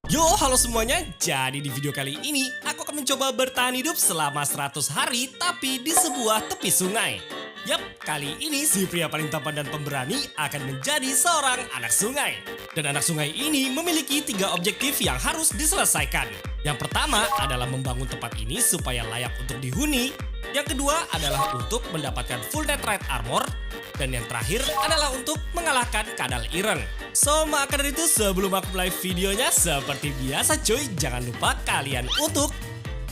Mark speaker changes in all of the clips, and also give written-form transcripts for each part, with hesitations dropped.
Speaker 1: Yo, halo semuanya. Jadi di video kali ini, aku akan mencoba bertahan hidup selama 100 hari tapi di sebuah tepi sungai. Yap, kali ini si pria paling tampan dan pemberani akan menjadi seorang anak sungai. Dan anak sungai ini memiliki 3 objektif yang harus diselesaikan. Yang pertama adalah membangun tempat ini supaya layak untuk dihuni. Yang kedua adalah untuk mendapatkan full netherite armor. Dan yang terakhir adalah untuk mengalahkan kadal ireng. So, maka dari itu sebelum aku mulai videonya, seperti biasa cuy, jangan lupa kalian untuk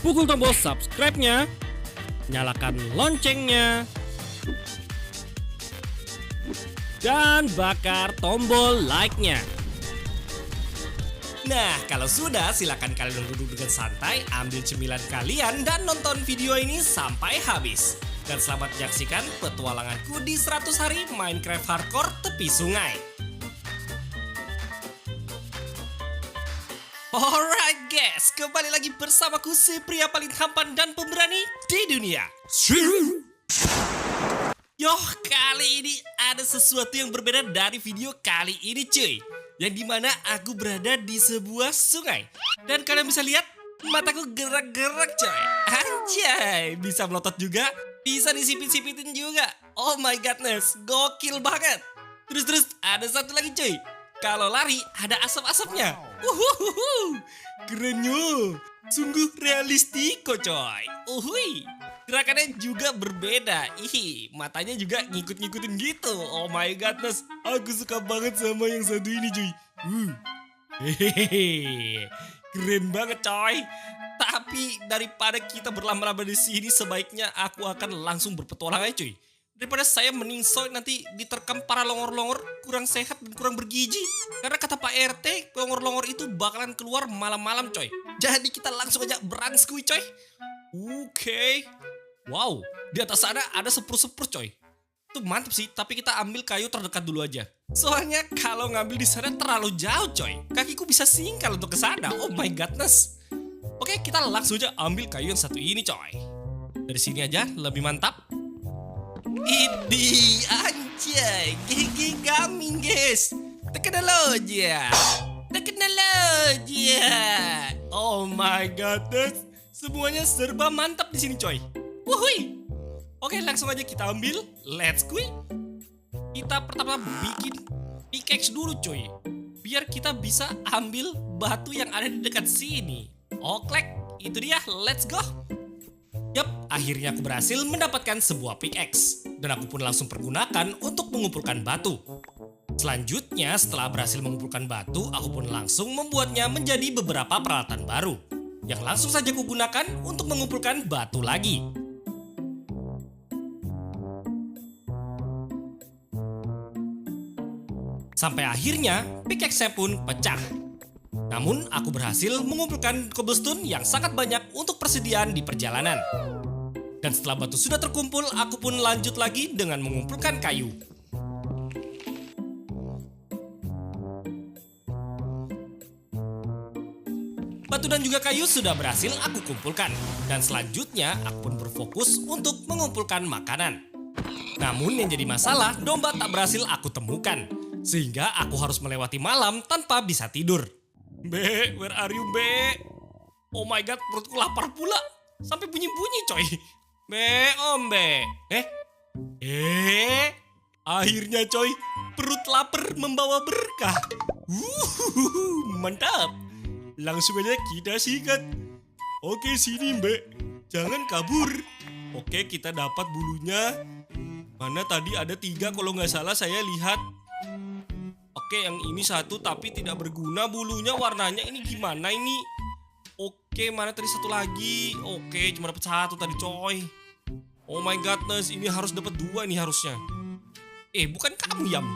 Speaker 2: Pukul tombol subscribe-nya, nyalakan loncengnya, dan bakar tombol like-nya.
Speaker 1: Nah, kalau sudah, silakan kalian duduk dengan santai, ambil cemilan kalian, dan nonton video ini sampai habis. Dan selamat menyaksikan petualanganku di 100 hari Minecraft Hardcore tepi sungai. Alright guys, kembali lagi bersamaku si pria paling tampan dan pemberani di dunia. Yoh, kali ini ada sesuatu yang berbeda dari video kali ini cuy. Yang dimana aku berada di sebuah sungai. Dan kalian bisa lihat, mataku gerak-gerak coy. Anjay, bisa melotot juga, bisa disipit-sipitin juga. Oh my godness, gokil banget. Terus ada satu lagi cuy. Kalau lari ada asap-asapnya. Uhuhuhu, kerennya. Sungguh realistiko coy. Uhui. Gerakannya juga berbeda. Ih, matanya juga ngikut-ngikutin gitu. Oh my godness, aku suka banget sama yang satu ini cuy. Hehehe, keren banget coy. Tapi daripada kita berlama-lama di sini, sebaiknya aku akan langsung berpetualang aja cuy. Daripada saya meningsoy nanti diterkam para longor-longor kurang sehat dan kurang bergizi. Karena kata Pak RT, longor-longor itu bakalan keluar malam-malam coy. Jadi kita langsung aja berangskuy coy. Oke. Wow, di atas sana ada sepur-sepur coy. Itu mantap sih, tapi kita ambil kayu terdekat dulu aja. Soalnya kalau ngambil di sana terlalu jauh coy. Kakiku bisa singkal untuk ke sana. Oh my godness. Oke, kita langsung aja ambil kayu yang satu ini coy. Dari sini aja lebih mantap. Idi anjay, gigi gaming guys. Teknologi. Oh my godness. Semuanya serba mantap di sini coy. Wuhui. Oke, langsung aja kita ambil. Let's go. Kita pertama bikin pickaxe dulu coy. Biar kita bisa ambil batu yang ada di dekat sini. Oklek, itu dia. Let's go. Yap, akhirnya aku berhasil mendapatkan sebuah pickaxe. Dan aku pun langsung pergunakan untuk mengumpulkan batu. Selanjutnya, setelah berhasil mengumpulkan batu, aku pun langsung membuatnya menjadi beberapa peralatan baru. Yang langsung saja kugunakan untuk mengumpulkan batu lagi. Sampai akhirnya pickaxe pun pecah. Namun aku berhasil mengumpulkan cobblestone yang sangat banyak untuk persediaan di perjalanan. Dan setelah batu sudah terkumpul, aku pun lanjut lagi dengan mengumpulkan kayu. Batu dan juga kayu sudah berhasil aku kumpulkan. Dan selanjutnya aku pun berfokus untuk mengumpulkan makanan. Namun yang jadi masalah, domba tak berhasil aku temukan. Sehingga aku harus melewati malam tanpa bisa tidur. Be, where are you, Be? Oh my god, perutku lapar pula. Sampai bunyi-bunyi coy. Be, Om Be. Akhirnya coy, perut lapar membawa berkah. Mantap. Langsung aja kita sikat. Oke, sini Be. Jangan kabur. Oke, kita dapat bulunya. Mana tadi ada 3 kalau nggak salah saya lihat. Oke, yang ini 1 tapi tidak berguna bulunya, warnanya ini gimana ini? Oke, mana tadi 1 lagi? Oke, cuma dapat 1 tadi coy. Oh my godness, ini harus dapat 2 nih harusnya. Bukan kamu Yam.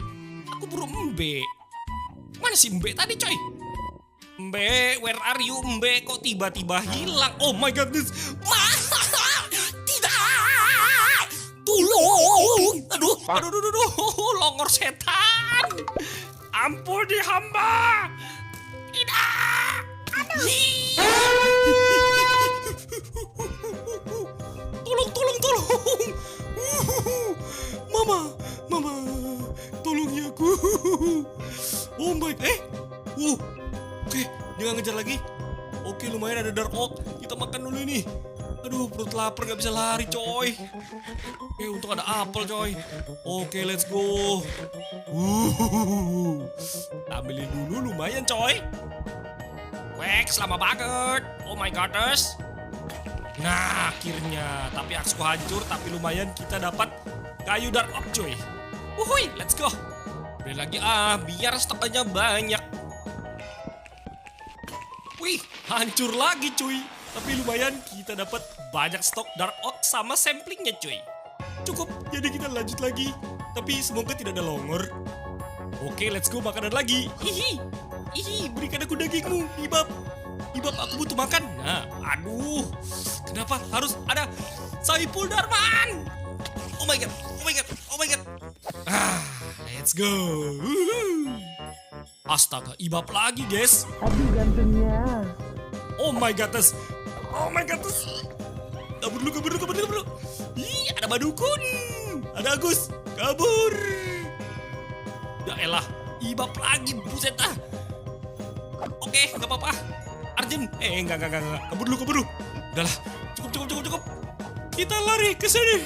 Speaker 1: Aku buru Mbe. Mana si Mbe tadi coy? Mbe, where are you Mbe? Kok tiba-tiba hilang? Oh my godness. Tidak. Tolong. Aduh. Longor setan. Ampuni hamba. Tidak. Tolong. Mama. Tolong ya aku. Oh my. Oke, dia nggak ngejar lagi. Oke, lumayan ada dark oak. Kita makan dulu ini. Aduh, perut lapar nggak bisa lari, coy. Oke, untung ada apel, coy. Oke, let's go. Ambilin dulu, lumayan, coy. Wax, lama banget. Oh my goodness. Nah, akhirnya. Tapi aksku hancur, tapi lumayan kita dapat kayu dark oak, coy. Wuhui, let's go. Beli lagi biar stoknya banyak. Wih, hancur lagi, cuy. Tapi lumayan kita dapat banyak stok dark oak sama samplingnya, cuy. Cukup, jadi kita lanjut lagi. Tapi semoga tidak ada longor. Oke, let's go makanan lagi. Hihi, berikan aku dagingmu, Ibab. Ibab, aku butuh makan. Nah, aduh. Kenapa harus ada Saiful Darman? Oh my god. Let's go. Astaga, Ibab lagi, guys.
Speaker 3: Aduh gantengnya.
Speaker 1: Oh my goodness. Kabur dulu. Ih, ada Badukun. Ada Agus. Kabur. Ya elah, Ibab lagi, buset ah. Oke, nggak apa-apa. Arjen, enggak. Kabur dulu. Udahlah, cukup. Kita lari ke sini.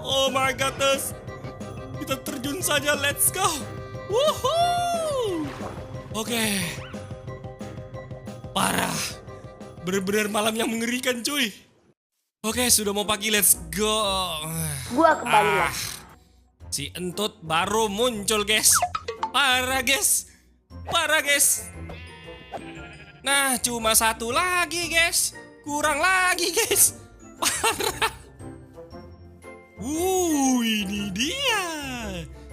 Speaker 1: Oh my goodness. Kita terjun saja, let's go. Woohoo. Oke. Parah. Bener-bener malam yang mengerikan, cuy. Oke, sudah mau pagi, let's go.
Speaker 3: Gua kembali lah.
Speaker 1: Si Entut baru muncul, guys. Parah, guys. Nah, cuma satu lagi, guys. Kurang lagi, guys. Parah. Ini dia.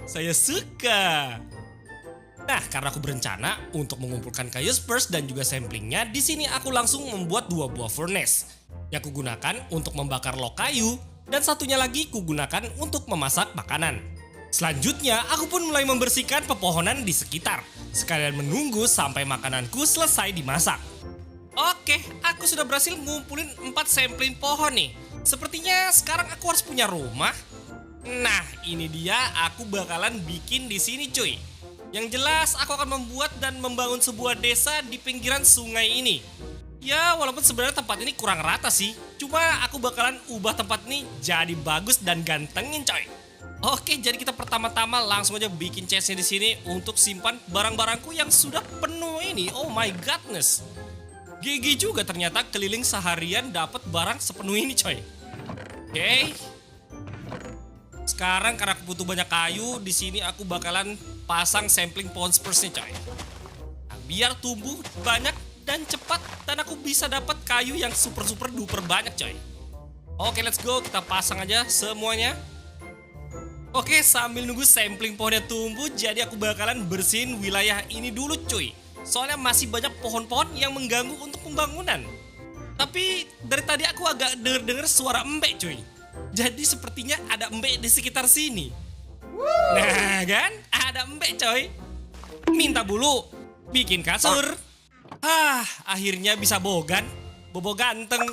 Speaker 1: Saya suka. Nah, karena aku berencana untuk mengumpulkan kayu spurs dan juga samplingnya, di sini aku langsung membuat 2 buah furnace yang kugunakan untuk membakar log kayu dan satunya lagi kugunakan untuk memasak makanan. Selanjutnya, aku pun mulai membersihkan pepohonan di sekitar, sekalian menunggu sampai makananku selesai dimasak. Oke, aku sudah berhasil ngumpulin 4 sampling pohon nih. Sepertinya sekarang aku harus punya rumah. Nah, ini dia aku bakalan bikin di sini, cuy. Yang jelas aku akan membuat dan membangun sebuah desa di pinggiran sungai ini. Ya, walaupun sebenarnya tempat ini kurang rata sih. Cuma aku bakalan ubah tempat ini jadi bagus dan gantengin, coy. Oke, jadi kita pertama-tama langsung aja bikin chestnya di sini untuk simpan barang-barangku yang sudah penuh ini. Oh my goodness. GG juga ternyata keliling seharian dapat barang sepenuh ini, coy. Oke. Sekarang karena aku butuh banyak kayu, di sini aku bakalan pasang sampling pohon spurs nih, coy. Nah, biar tumbuh banyak dan cepat dan aku bisa dapat kayu yang super duper banyak, coy. Oke, let's go, kita pasang aja semuanya. Oke, sambil nunggu sampling pohonnya tumbuh, jadi aku bakalan bersihin wilayah ini dulu, cuy. Soalnya masih banyak pohon-pohon yang mengganggu untuk pembangunan. Tapi dari tadi aku agak denger suara embek, cuy. Jadi sepertinya ada embek di sekitar sini. Nah kan, ada embek, coy. Minta bulu, bikin kasur. Akhirnya bisa bogan. Bobo ganteng.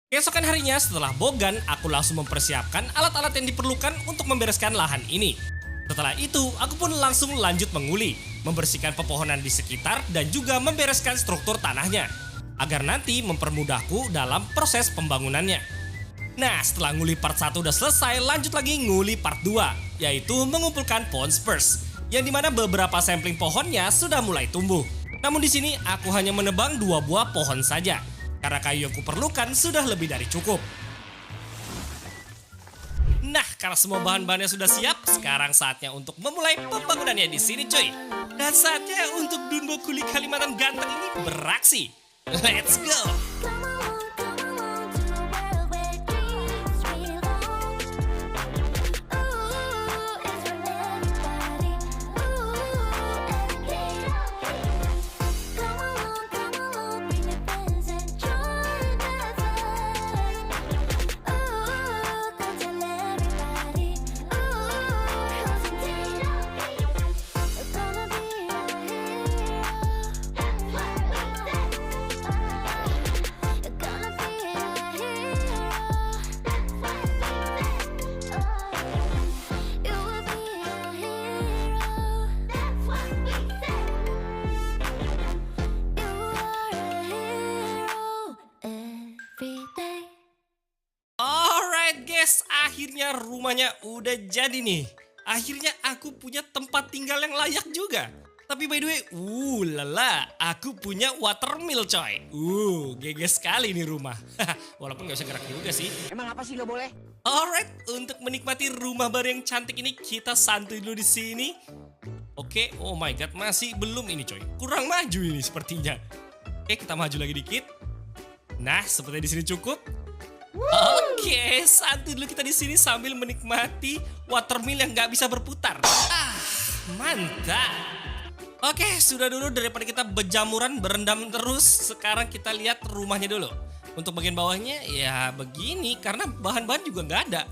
Speaker 1: Keesokan harinya setelah bogan, aku langsung mempersiapkan alat-alat yang diperlukan untuk membereskan lahan ini. Setelah itu, aku pun langsung lanjut menguli, membersihkan pepohonan di sekitar dan juga membereskan struktur tanahnya, agar nanti mempermudahku dalam proses pembangunannya. Nah, setelah nguli part 1 udah selesai, lanjut lagi nguli part 2, yaitu mengumpulkan pohon spurs, yang dimana beberapa sampling pohonnya sudah mulai tumbuh. Namun di sini aku hanya menebang 2 buah pohon saja, karena kayu yang kuperlukan sudah lebih dari cukup. Nah, karena semua bahan-bahannya sudah siap, sekarang saatnya untuk memulai pembangunannya di sini, cuy. Dan saatnya untuk Dunbo Kuli Kalimantan ganteng ini beraksi. Let's go! akhirnya rumahnya udah jadi nih. Akhirnya aku punya tempat tinggal yang layak juga. Tapi by the way, lala, aku punya watermill coy. GG sekali nih rumah. Walaupun gak bisa gerak juga sih.
Speaker 4: Emang apa sih nggak boleh?
Speaker 1: Alright, untuk menikmati rumah baru yang cantik ini kita santuy dulu di sini. Oke, oh my god, masih belum ini coy. Kurang maju ini sepertinya. Oke, kita maju lagi dikit. Nah, sepertinya di sini cukup. Oke, santuy dulu kita di sini sambil menikmati watermill yang nggak bisa berputar. Mantap. Oke, sudah dulu daripada kita berjamuran berendam terus. Sekarang kita lihat rumahnya dulu. Untuk bagian bawahnya ya begini karena bahan-bahan juga nggak ada.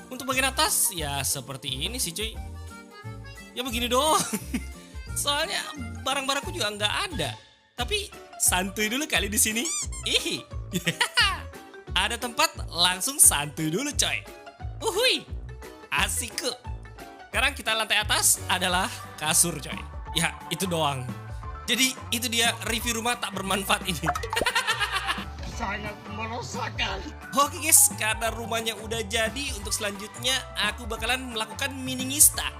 Speaker 1: Untuk bagian atas ya seperti ini sih cuy. Ya begini doang. Soalnya barang-barangku juga nggak ada. Tapi santuy dulu kali di sini. Ih. Ada tempat langsung santuy dulu coy. Uhui. Asik kok. Sekarang kita lantai atas adalah kasur coy. Ya itu doang. Jadi itu dia review rumah tak bermanfaat ini.
Speaker 4: Sangat merosakan.
Speaker 1: Oke guys, karena rumahnya udah jadi, untuk selanjutnya aku bakalan melakukan miningista.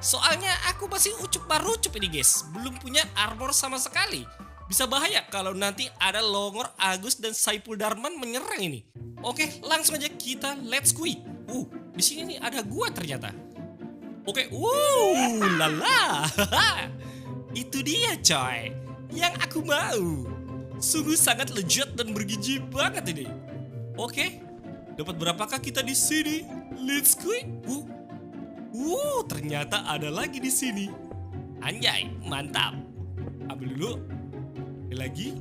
Speaker 1: Soalnya aku masih ucup barucup ini guys, belum punya armor sama sekali. Bisa bahaya kalau nanti ada Longor, Agus, dan Saipul Darman menyerang ini. Oke, langsung aja kita let's go. Di sini nih ada gua ternyata. Oke, lala. Itu dia coy, yang aku mau. Sungguh sangat lezat dan bergizi banget ini. Oke, dapat berapakah kita di sini? Let's go. Ternyata ada lagi di sini. Anjay, mantap. Ambil dulu. Lagi.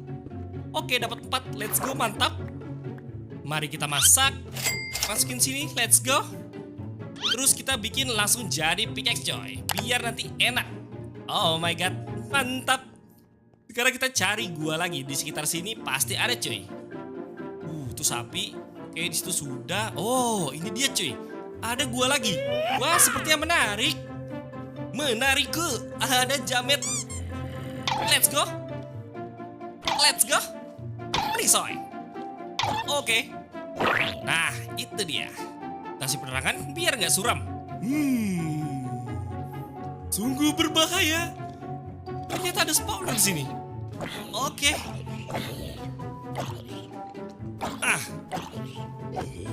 Speaker 1: Oke, dapat 4. Let's go, mantap. Mari kita masak. Masukin sini, let's go. Terus kita bikin langsung jadi pickaxe coy, biar nanti enak. Oh my god, mantap. Sekarang kita cari gua lagi di sekitar sini, pasti ada coy. Itu sapi. Oke, di situ sudah. Oh, ini dia coy. Ada gua lagi. Wah, sepertinya menarik. Menarik ke. Ada jamet. Let's go. Let's go. Ini soy. Oke. Nah, itu dia. Kasih penerangan biar nggak suram. Sungguh berbahaya. Ternyata ada spawner di sini. Oke.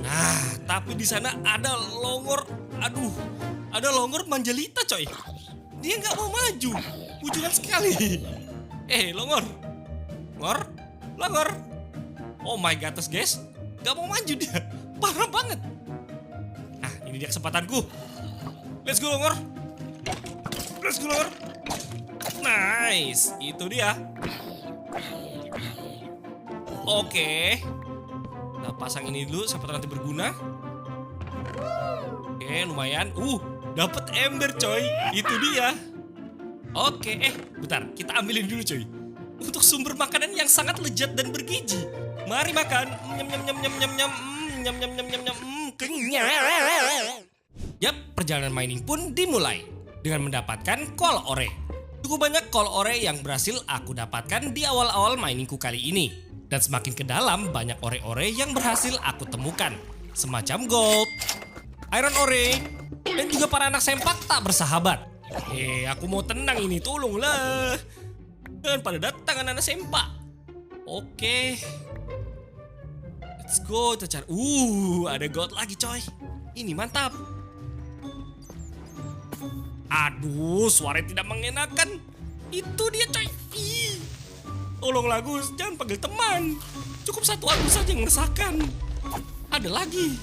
Speaker 1: Nah, tapi di sana ada Longor. Aduh, ada Longor Manjalita coy. Dia nggak mau maju. Ujungan sekali. Longor. Longor. Oh my god, guys. Nggak mau maju dia. Parah banget. Nah, ini dia kesempatanku. Let's go Longor. Let's go Longor. Nice, itu dia. Oke. Kita pasang ini dulu sampai nanti berguna. Oke, lumayan. Dapat ember coy. Itu dia. Oke, bentar, kita ambilin dulu coy. Untuk sumber makanan yang sangat lezat dan bergizi. Mari makan. Kenyang. Yap, perjalanan mining pun dimulai dengan mendapatkan kol ore. Cukup banyak kol ore yang berhasil aku dapatkan di awal-awal miningku kali ini. Dan semakin ke dalam, banyak ore-ore yang berhasil aku temukan. Semacam gold, iron ore, dan juga para anak sempak tak bersahabat. Aku mau tenang ini, tolonglah. Dan pada datang anak sempak. Oke. Let's go, kita cari. Ada gold lagi coy. Ini mantap. Aduh, suara tidak mengenakan. Itu dia coy. Tolonglah Agus, jangan panggil teman. Cukup satu Agus saja yang merasakan. Ada lagi.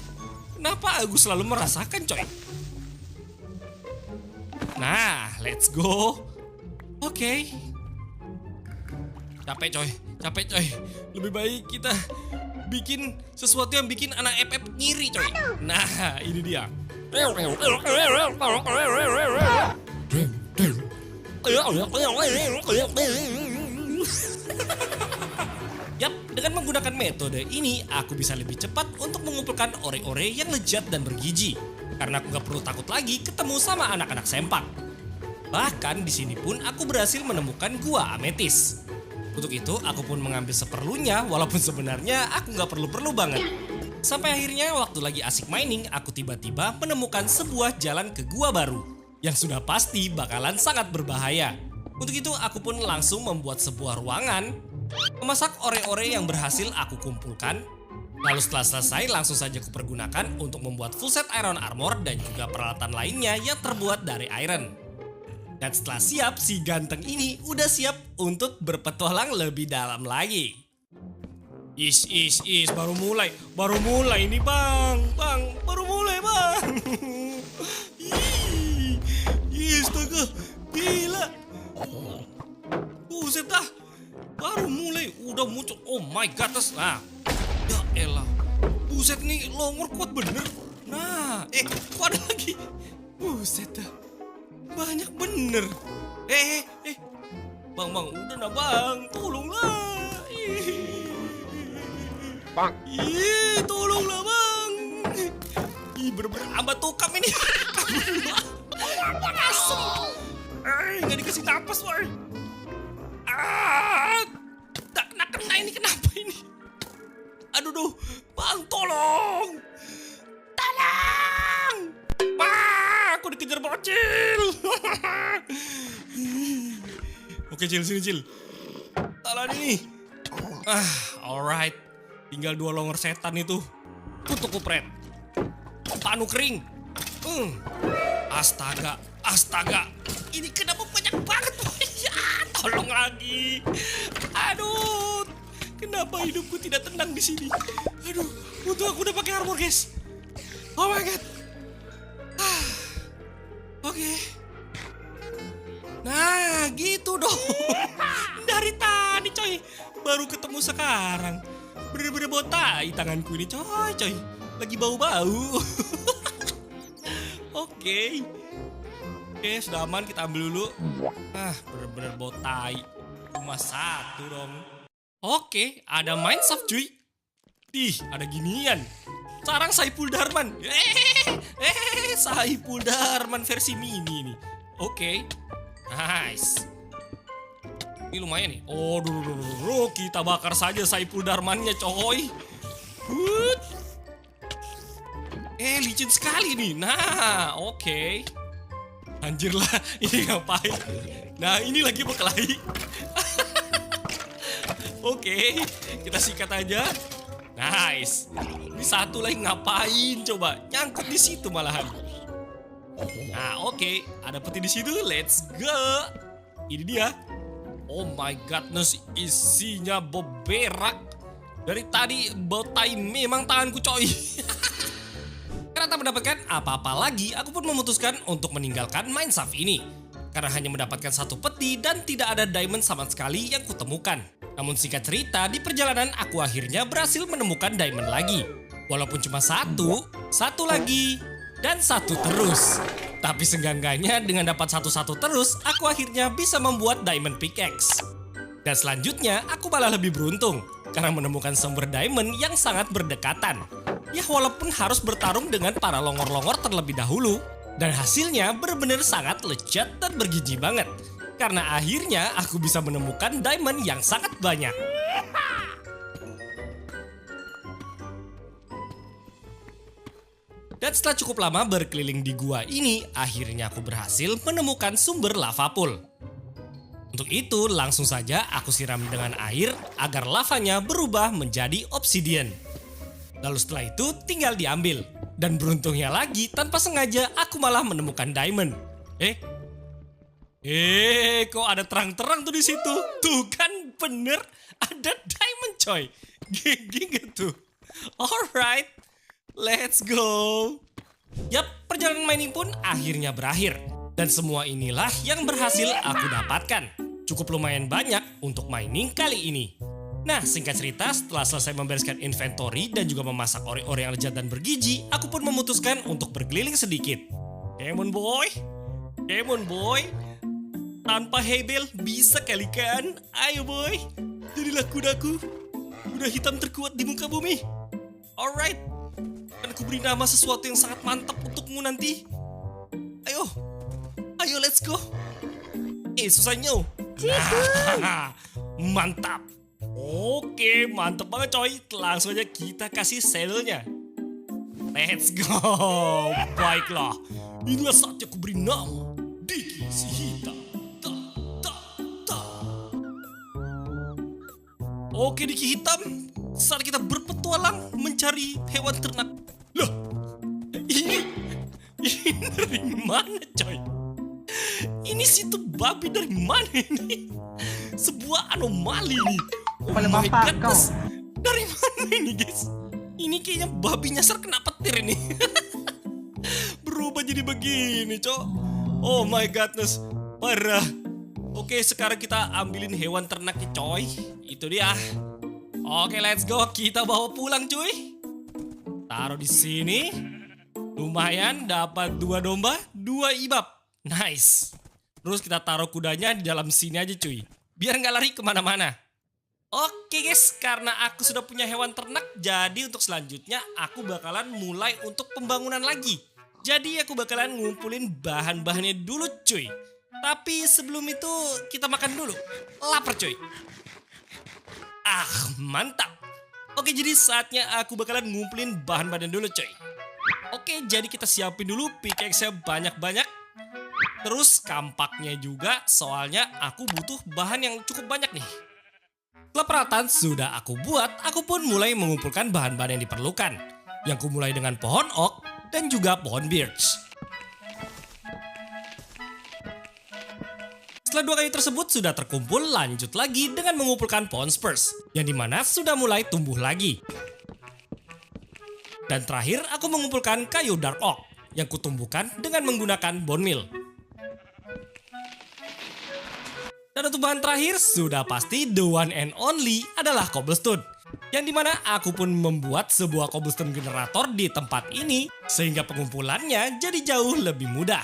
Speaker 1: Kenapa Agus selalu merasakan coy? Nah, let's go. Oke. Capek coy. Lebih baik kita bikin sesuatu yang bikin anak FF ngiri coy. Nah, ini dia. Yap, dengan menggunakan metode ini aku bisa lebih cepat untuk mengumpulkan ore-ore yang lezat dan bergizi. Karena aku gak perlu takut lagi ketemu sama anak-anak sempak. Bahkan di sini pun aku berhasil menemukan gua ametis. Untuk itu aku pun mengambil seperlunya, walaupun sebenarnya aku gak perlu-perlu banget. Sampai akhirnya waktu lagi asik mining, aku tiba-tiba menemukan sebuah jalan ke gua baru yang sudah pasti bakalan sangat berbahaya. Untuk itu aku pun langsung membuat sebuah ruangan, memasak ore-ore yang berhasil aku kumpulkan. Lalu setelah selesai langsung saja kupergunakan untuk membuat full set iron armor dan juga peralatan lainnya yang terbuat dari iron. Dan setelah siap, si ganteng ini udah siap untuk berpetualang lebih dalam lagi. Is, baru mulai ini bang, baru mulai bang. Astaga, gila. Buset dah, baru mulai udah muncul. Oh my god, nah, ya elah. Buset nih, longor kuat bener. Nah, kok ada lagi. Buset dah, banyak bener. Bang, udah nah bang, tolonglah.
Speaker 4: Bang.
Speaker 1: Tolonglah bang. Bener-bener abad tukam ini. Asem. Nggak dikasih napas woy. Tak kena ini, kenapa ini? Aduh, bang tolong. Aku dikejar bocil. Oke Cil, sini Cil. Tahan ini. Alright. Tinggal 2 longor setan itu. Kutuk kupret. Panu kering. Astaga. Ini kenapa banyak banget? Tolong lagi. Aduh. Kenapa hidupku tidak tenang di sini? Aduh, untung aku udah pakai armor, guys. Oh my god. Oke. Nah, gitu dong. Dari tadi, coy. Baru ketemu sekarang. Bener-bener bau tai tanganku ini, coy. Lagi bau-bau. Oke, sudah aman, kita ambil dulu. Bener-bener bau tai. Cuma 1 dong. Oke, ada Mineshaft cuy. Ada ginian. Sarang Saiful Darman. Saiful Darman versi mini nih. Oke. Nice. Ini lumayan nih. Oh, dulu kita bakar saja Saiful Darmannya, coy. Licin sekali nih. Nah, oke. Anjir lah, ini ngapain? Nah, ini lagi berkelahi. Oke, kita sikat aja. Nice. Ini 1 lagi ngapain coba? Nyangkut di situ malahan. Nah, oke. Ada peti di situ. Let's go. Ini dia. Oh my godness, isinya beberak. Dari tadi bau tai memang tanganku, coy. Karena tak mendapatkan apa-apa lagi, aku pun memutuskan untuk meninggalkan Mineshaft ini. Karena hanya mendapatkan 1 peti dan tidak ada diamond sama sekali yang kutemukan. Namun singkat cerita, di perjalanan aku akhirnya berhasil menemukan diamond lagi. Walaupun cuma 1 lagi, dan 1 terus. Tapi seenggaknya dengan dapat 1 terus, aku akhirnya bisa membuat diamond pickaxe. Dan selanjutnya, aku malah lebih beruntung karena menemukan sumber diamond yang sangat berdekatan. Ya walaupun harus bertarung dengan para longor-longor terlebih dahulu. Dan hasilnya benar-benar sangat legit dan bergizi banget. Karena akhirnya aku bisa menemukan diamond yang sangat banyak. Dan setelah cukup lama berkeliling di gua ini, akhirnya aku berhasil menemukan sumber lava pool. Untuk itu langsung saja aku siram dengan air agar lavanya berubah menjadi obsidian. Lalu setelah itu tinggal diambil. Dan beruntungnya lagi tanpa sengaja aku malah menemukan diamond. Kok ada terang-terang tuh di situ? Tuh kan bener ada diamond, coy. Gini tuh. Alright, let's go. Yap, perjalanan mining pun akhirnya berakhir. Dan semua inilah yang berhasil aku dapatkan. Cukup lumayan banyak untuk mining kali ini. Nah, singkat cerita, setelah selesai membereskan inventory dan juga memasak ore-ore yang lezat dan bergizi, aku pun memutuskan untuk berkeliling sedikit. Come on boy. Tanpa Hebel bisa kali kan? Ayo boy, jadilah kudaku. Kuda hitam terkuat di muka bumi. Alright, dan aku beri nama sesuatu yang sangat mantap untukmu nanti. Ayo let's go. Susahnya. Nah, mantap. Oke, mantap banget coy. Langsung aja kita kasih saddle-nya. Let's go. Baiklah, inilah saatnya aku beri nama Diki si hitam. Oke Diki hitam, saat kita berpetualang mencari hewan ternak. Loh, ini dari mana coy? Ini situ babi dari mana ini? Sebuah anomali nih. Oh
Speaker 4: Kepala
Speaker 1: my
Speaker 4: bapak
Speaker 1: goodness. Dari mana ini guys? Ini kayaknya babi nyasar kena petir ini. Berubah jadi begini cok. Oh my goodness, parah. Oke, sekarang kita ambilin hewan ternaknya coy. Itu dia. Oke, let's go. Kita bawa pulang cuy. Taruh di sini. Lumayan, dapat 2 domba, 2 ibab. Nice. Terus kita taruh kudanya di dalam sini aja cuy. Biar nggak lari kemana-mana. Oke guys, karena aku sudah punya hewan ternak, jadi untuk selanjutnya aku bakalan mulai untuk pembangunan lagi. Jadi aku bakalan ngumpulin bahan-bahannya dulu cuy. Tapi sebelum itu kita makan dulu. Lapar cuy. Ah, mantap. Oke, jadi saatnya aku bakalan ngumpulin bahan-bahan dulu cuy. Oke, jadi kita siapin dulu pickaxe-nya banyak-banyak. Terus kampaknya juga, soalnya aku butuh bahan yang cukup banyak nih. Setelah peralatan sudah aku buat, aku pun mulai mengumpulkan bahan-bahan yang diperlukan. Yang ku mulai dengan pohon oak dan juga pohon birch. Setelah 2 kayu tersebut sudah terkumpul, lanjut lagi dengan mengumpulkan pohon spruce, yang dimana sudah mulai tumbuh lagi. Dan terakhir aku mengumpulkan kayu dark oak, yang kutumbuhkan dengan menggunakan bone meal. Dan untuk bahan terakhir sudah pasti the one and only adalah cobblestone. Yang dimana aku pun membuat sebuah cobblestone generator di tempat ini sehingga pengumpulannya jadi jauh lebih mudah.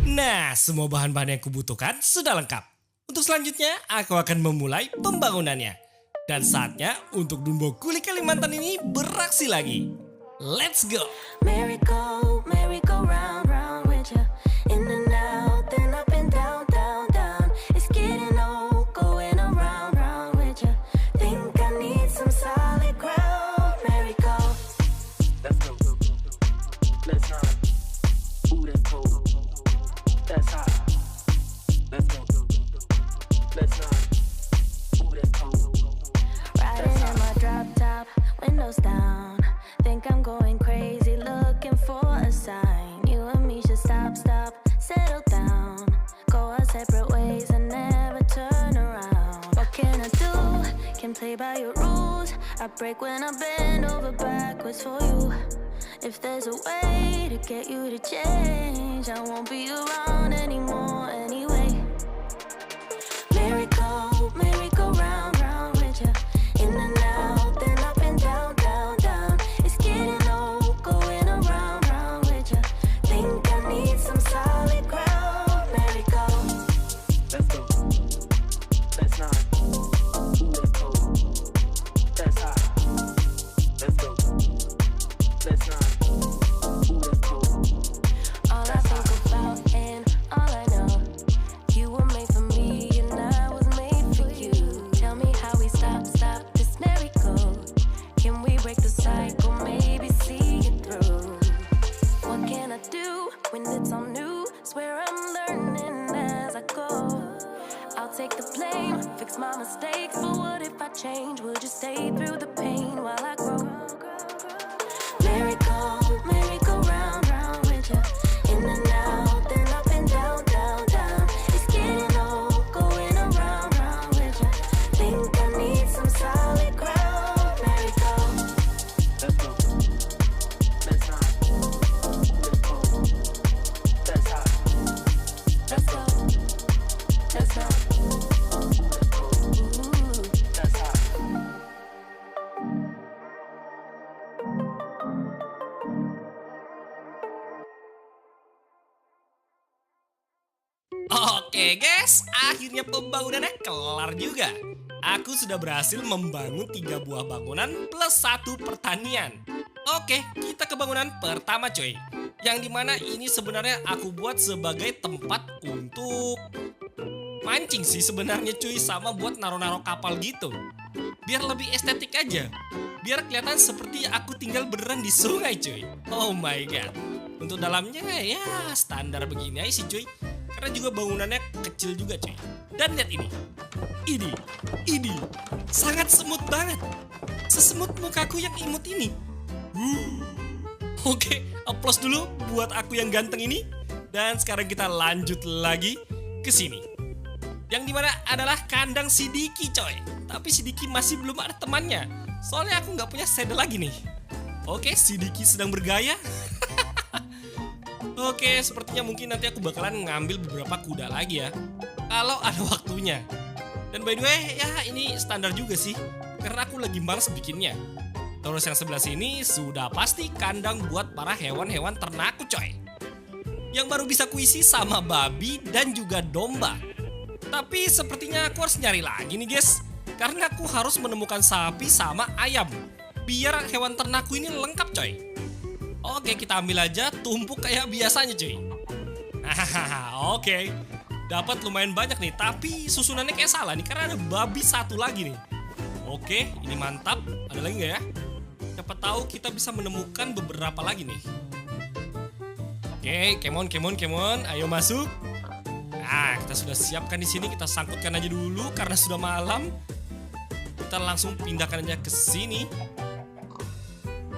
Speaker 1: Nah, semua bahan-bahan yang kubutuhkan sudah lengkap. Untuk selanjutnya aku akan memulai pembangunannya. Dan saatnya untuk Dumbo Kuli Kalimantan ini beraksi lagi. Let's go!
Speaker 5: Merry go round, round with ya. In and out, then up and down, down, down. It's getting old, going around, round with ya. Think I need some solid ground. Merry go.
Speaker 6: Let's go. Let's run. Ooh, that's cold. That's hot. Let's go. Let's run. Ooh, that's cold.
Speaker 5: Riding in my drop top, windows down. Think I'm going crazy, looking for a sign. You and me should stop, settle down. Go our separate ways and never turn around. What can I do? Can play by your rules. I break when I bend over backwards for you. If there's a way to get you to change, I won't be around anymore anyway. Merry go round, round with ya. In and out, then up and down, down, down. It's getting old, going around, round with ya. Think I need some solid ground. Merry go.
Speaker 6: Let's go. Let's run. Ooh, that's cold. That's hot. Let's go. Let's run. Ooh, that's cold.
Speaker 5: All I think about and all I know, you were made for me and I was made for you. Tell me how we stop this merry-go. Can we break the cycle, maybe see it through? What can I do when it's all new? Swear I'm learning as I go. I'll take the blame, fix my mistakes, but what if I change? Would you stay through the pain while I grow? Merry go round, round with ya. In and out, then up and down, down, down. It's getting old, going around, round with ya. Think I need some solid ground. Merry go.
Speaker 6: Let's go. Let's run. Ooh, that's cold. That's hot.
Speaker 5: Let's go. Let's go.
Speaker 6: Ooh, that's cold.
Speaker 5: Ooh.
Speaker 6: That's hot.
Speaker 1: Oke guys, akhirnya pembangunannya kelar juga. Aku sudah berhasil membangun 3 buah bangunan plus 1 pertanian. Oke, kita ke bangunan pertama coy. Yang dimana ini sebenarnya aku buat sebagai tempat untuk mancing sih sebenarnya cuy, sama buat naro-naro kapal gitu. Biar lebih estetik aja. Biar kelihatan seperti aku tinggal beneran di sungai cuy. Oh my god. Untuk dalamnya ya standar begini aja sih cuy. Karena juga bangunannya kecil juga cuy. Dan lihat ini. Ini. Sangat semut banget. Sesemut mukaku yang imut ini. Oke, applause dulu buat aku yang ganteng ini. Dan sekarang kita lanjut lagi ke sini. Yang dimana adalah kandang si Diki coy. Tapi si Diki masih belum ada temannya. Soalnya aku nggak punya saddle lagi nih. Oke, si Diki sedang bergaya. Oke, sepertinya mungkin nanti aku bakalan ngambil beberapa kuda lagi ya. Kalau ada waktunya. Dan by the way, ya ini standar juga sih. Karena aku lagi malas bikinnya. Terus yang sebelah sini sudah pasti kandang buat para hewan-hewan ternakku coy. Yang baru bisa kuisi sama babi dan juga domba. Tapi sepertinya aku harus nyari lagi nih guys. Karena aku harus menemukan sapi sama ayam. Biar hewan ternakku ini lengkap coy. Oke, kita ambil aja tumpuk kayak biasanya cuy. Oke. Dapat lumayan banyak nih, tapi susunannya kayak salah nih karena ada babi satu lagi nih. Oke, ini mantap. Ada lagi nggak ya? Siapa tahu kita bisa menemukan beberapa lagi nih. Oke, come on, ayo masuk. Nah, kita sudah siapkan di sini, kita sangkutkan aja dulu karena sudah malam. Kita langsung pindahkan aja ke sini.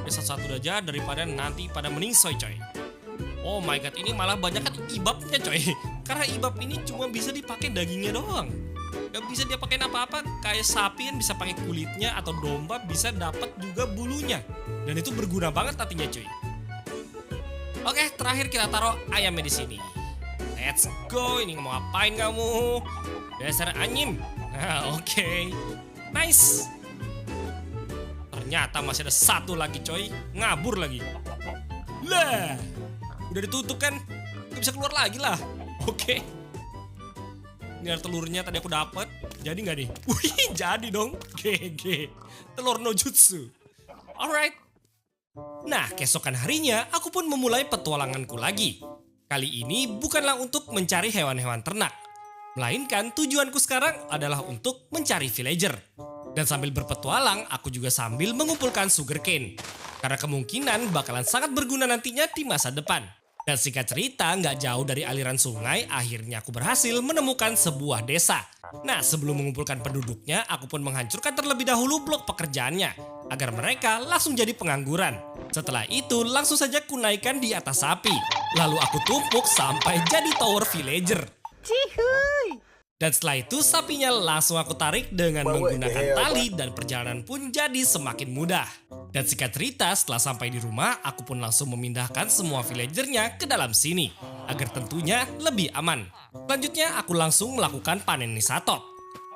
Speaker 1: Satu-satu aja daripada nanti pada meningsoy coy. Oh my god, ini malah banyak kan ibabnya coy. Karena ibab ini cuma bisa dipakai dagingnya doang. Gak bisa dia pakai apa-apa. Kayak sapi kan bisa pakai kulitnya, atau domba bisa dapat juga bulunya. Dan itu berguna banget nantinya cuy. Oke, terakhir kita taruh ayamnya di sini. Let's go. Ini mau ngapain kamu? Dasar anyim. Nah, oke. Nice. Ternyata masih ada satu lagi coy. Ngabur lagi. Lah, udah ditutup kan? Gak bisa keluar lagi lah. Oke. Ini ada telurnya tadi aku dapat. Jadi nggak nih? Wih, jadi dong. GG. Telur no jutsu. Alright. Nah, keesokan harinya aku pun memulai petualanganku lagi. Kali ini bukanlah untuk mencari hewan-hewan ternak. Melainkan tujuanku sekarang adalah untuk mencari villager. Dan sambil berpetualang, aku juga sambil mengumpulkan sugarcane. Karena kemungkinan bakalan sangat berguna nantinya di masa depan. Dan singkat cerita, nggak jauh dari aliran sungai, akhirnya aku berhasil menemukan sebuah desa. Nah, sebelum mengumpulkan penduduknya, aku pun menghancurkan terlebih dahulu blok pekerjaannya, agar mereka langsung jadi pengangguran. Setelah itu, langsung saja kunaikkan di atas sapi. Lalu aku tumpuk sampai jadi tower villager. Dan setelah itu, sapinya langsung aku tarik dengan menggunakan tali, dan perjalanan pun jadi semakin mudah. Dan singkat cerita, setelah sampai di rumah, aku pun langsung memindahkan semua villagernya ke dalam sini, agar tentunya lebih aman. Selanjutnya, aku langsung melakukan panen nisatot.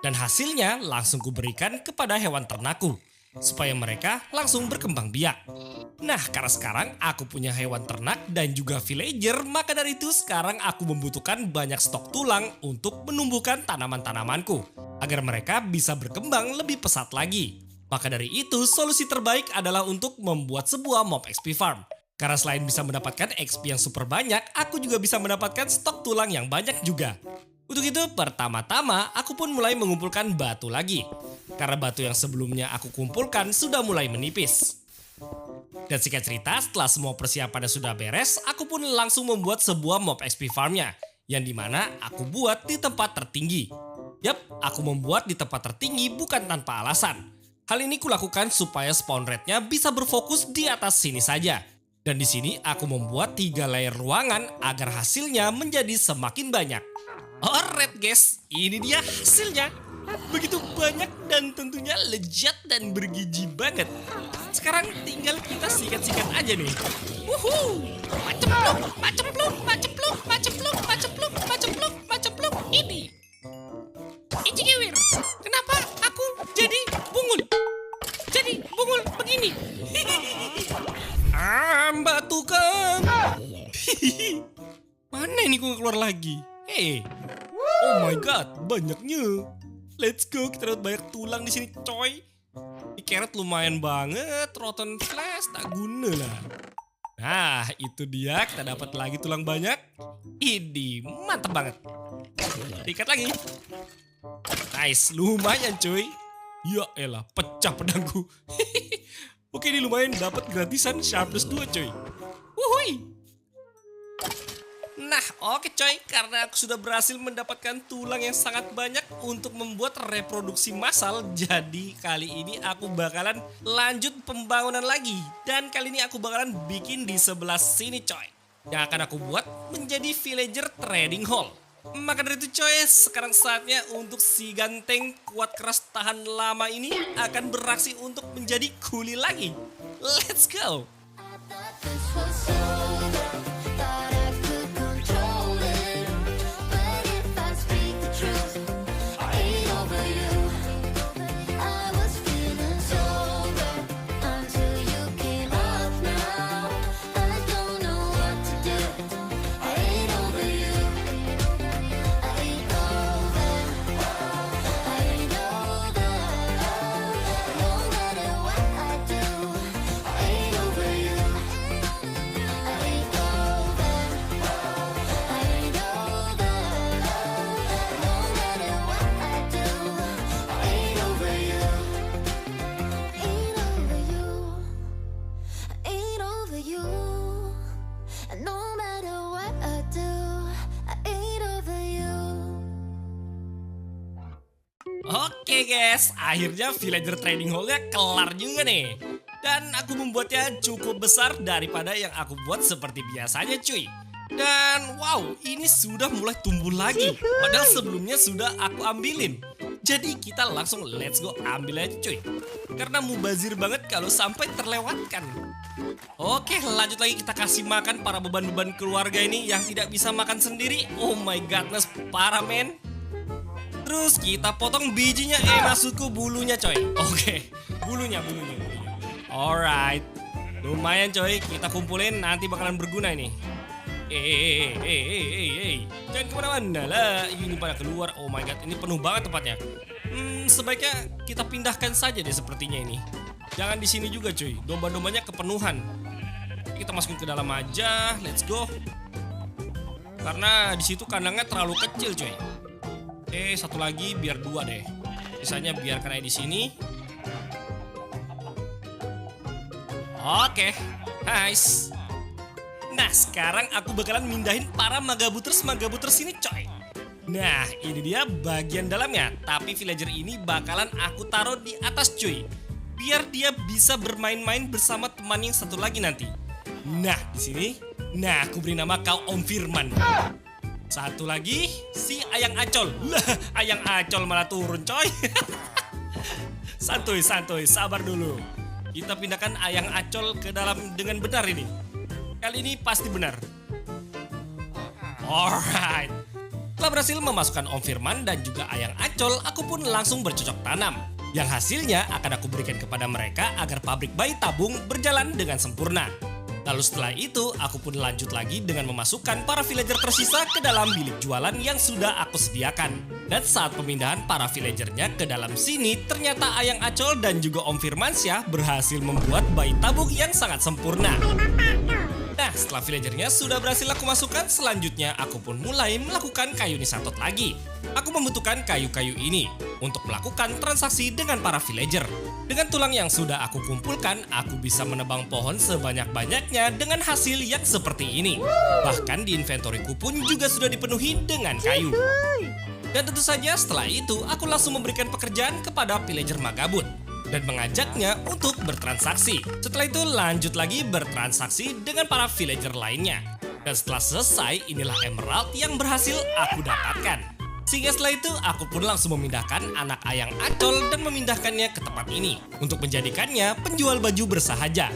Speaker 1: Dan hasilnya langsung kuberikan kepada hewan ternakku, supaya mereka langsung berkembang biak. Nah, karena sekarang aku punya hewan ternak dan juga villager, maka dari itu sekarang aku membutuhkan banyak stok tulang untuk menumbuhkan tanaman-tanamanku, agar mereka bisa berkembang lebih pesat lagi. Maka dari itu, solusi terbaik adalah untuk membuat sebuah mob XP farm. Karena selain bisa mendapatkan XP yang super banyak, aku juga bisa mendapatkan stok tulang yang banyak juga. Untuk itu, pertama-tama aku pun mulai mengumpulkan batu lagi. Karena batu yang sebelumnya aku kumpulkan sudah mulai menipis. Dan singkat cerita, setelah semua persiapannya sudah beres, aku pun langsung membuat sebuah mob XP farmnya. Yang dimana aku buat di tempat tertinggi. Yap, aku membuat di tempat tertinggi bukan tanpa alasan. Hal ini kulakukan supaya spawn rate-nya bisa berfokus di atas sini saja. Dan di sini aku membuat 3 layer ruangan agar hasilnya menjadi semakin banyak. Alright guys, ini dia hasilnya. Begitu banyak dan tentunya lezat dan bergizi banget. Sekarang tinggal kita sikat-sikat aja nih. Wuhuu. Macepluk. Ini. Icikewir. Kenapa aku jadi bungul? Jadi bungul begini. Batukan. Mana ini kok keluar lagi? Hey. Oh my god, banyaknya. Let's go, kita dapat banyak tulang di sini, coy. Ini carrot lumayan banget, rotten flesh tak guna lah. Nah, itu dia, kita dapat lagi tulang banyak. Ini mantap banget. Ikat lagi. Nice, lumayan cuy. Ya elah, pecah pedangku. Oke, ini lumayan dapat gratisan sharpness 2 cuy. Wuhui. Nah, oke coy, karena aku sudah berhasil mendapatkan tulang yang sangat banyak untuk membuat reproduksi massal, jadi kali ini aku bakalan lanjut pembangunan lagi. Dan kali ini aku bakalan bikin di sebelah sini coy. Yang akan aku buat menjadi villager trading hall. Maka dari itu coy, sekarang saatnya untuk si ganteng kuat keras tahan lama ini akan beraksi untuk menjadi kuli lagi. Let's go!
Speaker 5: This was over, thought I could control it. But if I speak the truth, I ain't over you. I was feeling sober until you came up now. I don't know what to do. I ain't over you. I ain't over. I ain't over. No matter what I do, I ain't over you. I ain't over. I ain't over. No matter what I do, I ain't over you. Ain't over you. Ain't over you. And no matter what I do, I ain't over you.
Speaker 1: Oke guys, akhirnya villager trading hall-nya kelar juga nih. Dan aku membuatnya cukup besar daripada yang aku buat seperti biasanya cuy. Dan wow, ini sudah mulai tumbuh lagi. Padahal sebelumnya sudah aku ambilin. Jadi kita langsung let's go ambil aja cuy. Karena mubazir banget kalau sampai terlewatkan. Oke, lanjut lagi kita kasih makan para beban-beban keluarga ini yang tidak bisa makan sendiri. Oh my godness, parah men. Terus kita potong bijinya, maksudku bulunya coy. Oke, bulunya. Alright, lumayan coy, kita kumpulin nanti bakalan berguna ini. Jangan kemana-mana lah, ini pada keluar. Oh my god, ini penuh banget tempatnya. Sebaiknya kita pindahkan saja deh sepertinya ini. Jangan di sini juga cuy, domba-dombanya kepenuhan. Kita masukin ke dalam aja, let's go. Karena di situ kandangnya terlalu kecil cuy. Satu lagi biar 2 deh. Sisanya biarkan aja di sini. Oke, nice. Nah, sekarang aku bakalan mindahin para magabuters ini coy. Nah, ini dia bagian dalamnya. Tapi villager ini bakalan aku taruh di atas cuy. Biar dia bisa bermain-main bersama teman yang satu lagi nanti. Nah, di sini. Nah, aku beri nama kau Om Firman. Satu lagi, si Ayang Acol. Lah, Ayang Acol malah turun coy. Santuy, sabar dulu. Kita pindahkan Ayang Acol ke dalam dengan benar ini. Kali ini pasti benar. Alright. Setelah berhasil memasukkan Om Firman dan juga Ayang Acol, aku pun langsung bercocok tanam. Yang hasilnya akan aku berikan kepada mereka agar pabrik bayi tabung berjalan dengan sempurna. Lalu setelah itu, aku pun lanjut lagi dengan memasukkan para villager tersisa ke dalam bilik jualan yang sudah aku sediakan. Dan saat pemindahan para villagernya ke dalam sini, ternyata Ayang Acol dan juga Om Firmansyah berhasil membuat bayi tabung yang sangat sempurna. Nah, setelah villagernya sudah berhasil aku masukkan, selanjutnya aku pun mulai melakukan kayu nisatot lagi. Aku membutuhkan kayu-kayu ini untuk melakukan transaksi dengan para villager. Dengan tulang yang sudah aku kumpulkan, aku bisa menebang pohon sebanyak-banyaknya dengan hasil yang seperti ini. Bahkan di inventoriku pun juga sudah dipenuhi dengan kayu. Dan tentu saja setelah itu, aku langsung memberikan pekerjaan kepada villager Magabut dan mengajaknya untuk bertransaksi. Setelah itu lanjut lagi bertransaksi dengan para villager lainnya. Dan setelah selesai, inilah emerald yang berhasil aku dapatkan. Sehingga setelah itu aku pun langsung memindahkan anak Ayang Acol dan memindahkannya ke tempat ini untuk menjadikannya penjual baju bersahaja.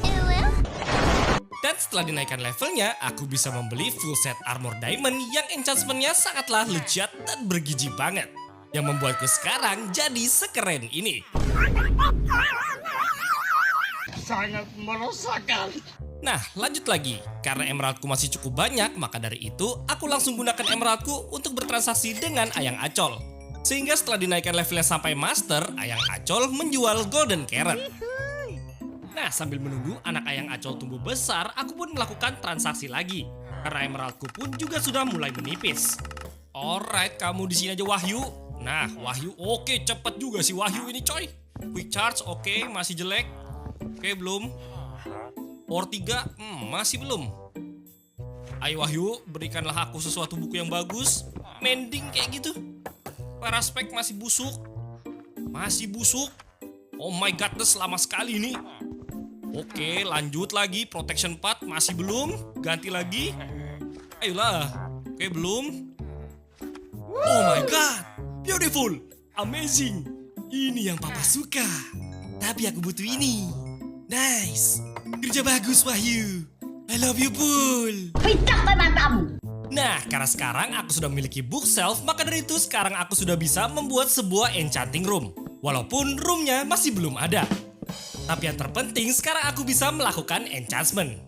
Speaker 1: Dan setelah dinaikkan levelnya, aku bisa membeli full set armor diamond yang enchantment-nya sangatlah lezat dan bergizi banget. Yang membuatku sekarang jadi sekeren ini.
Speaker 4: Sangat meresahkan.
Speaker 1: Nah, lanjut lagi. Karena emeraldku masih cukup banyak, maka dari itu aku langsung gunakan emeraldku untuk bertransaksi dengan Ayang Acol. Sehingga setelah dinaikkan levelnya sampai master, Ayang Acol menjual golden carrot. Nah, sambil menunggu anak ayang acol tumbuh besar, aku pun melakukan transaksi lagi. Karena emeraldku pun juga sudah mulai menipis. Alright, kamu di sini aja Wahyu. Nah, Wahyu, oke, cepet juga si Wahyu ini coy. Quick charge, oke, masih jelek. Oke, belum. Power 3, masih belum. Ayo Wahyu, berikanlah aku sesuatu buku yang bagus. Mending kayak gitu. Paraspek masih busuk. Masih busuk. Oh my godness, lama sekali ini. Oke, lanjut lagi. Protection 4, masih belum. Ganti lagi. Ayolah. Oke, belum. Oh my god. Beautiful. Amazing. Ini yang papa suka. Tapi aku butuh ini. Nice. Kerja bagus, Wahyu. I love you, Bull. Nah, karena sekarang aku sudah memiliki bookshelf, maka dari itu sekarang aku sudah bisa membuat sebuah enchanting room. Walaupun roomnya masih belum ada. Tapi yang terpenting sekarang aku bisa melakukan enchantment.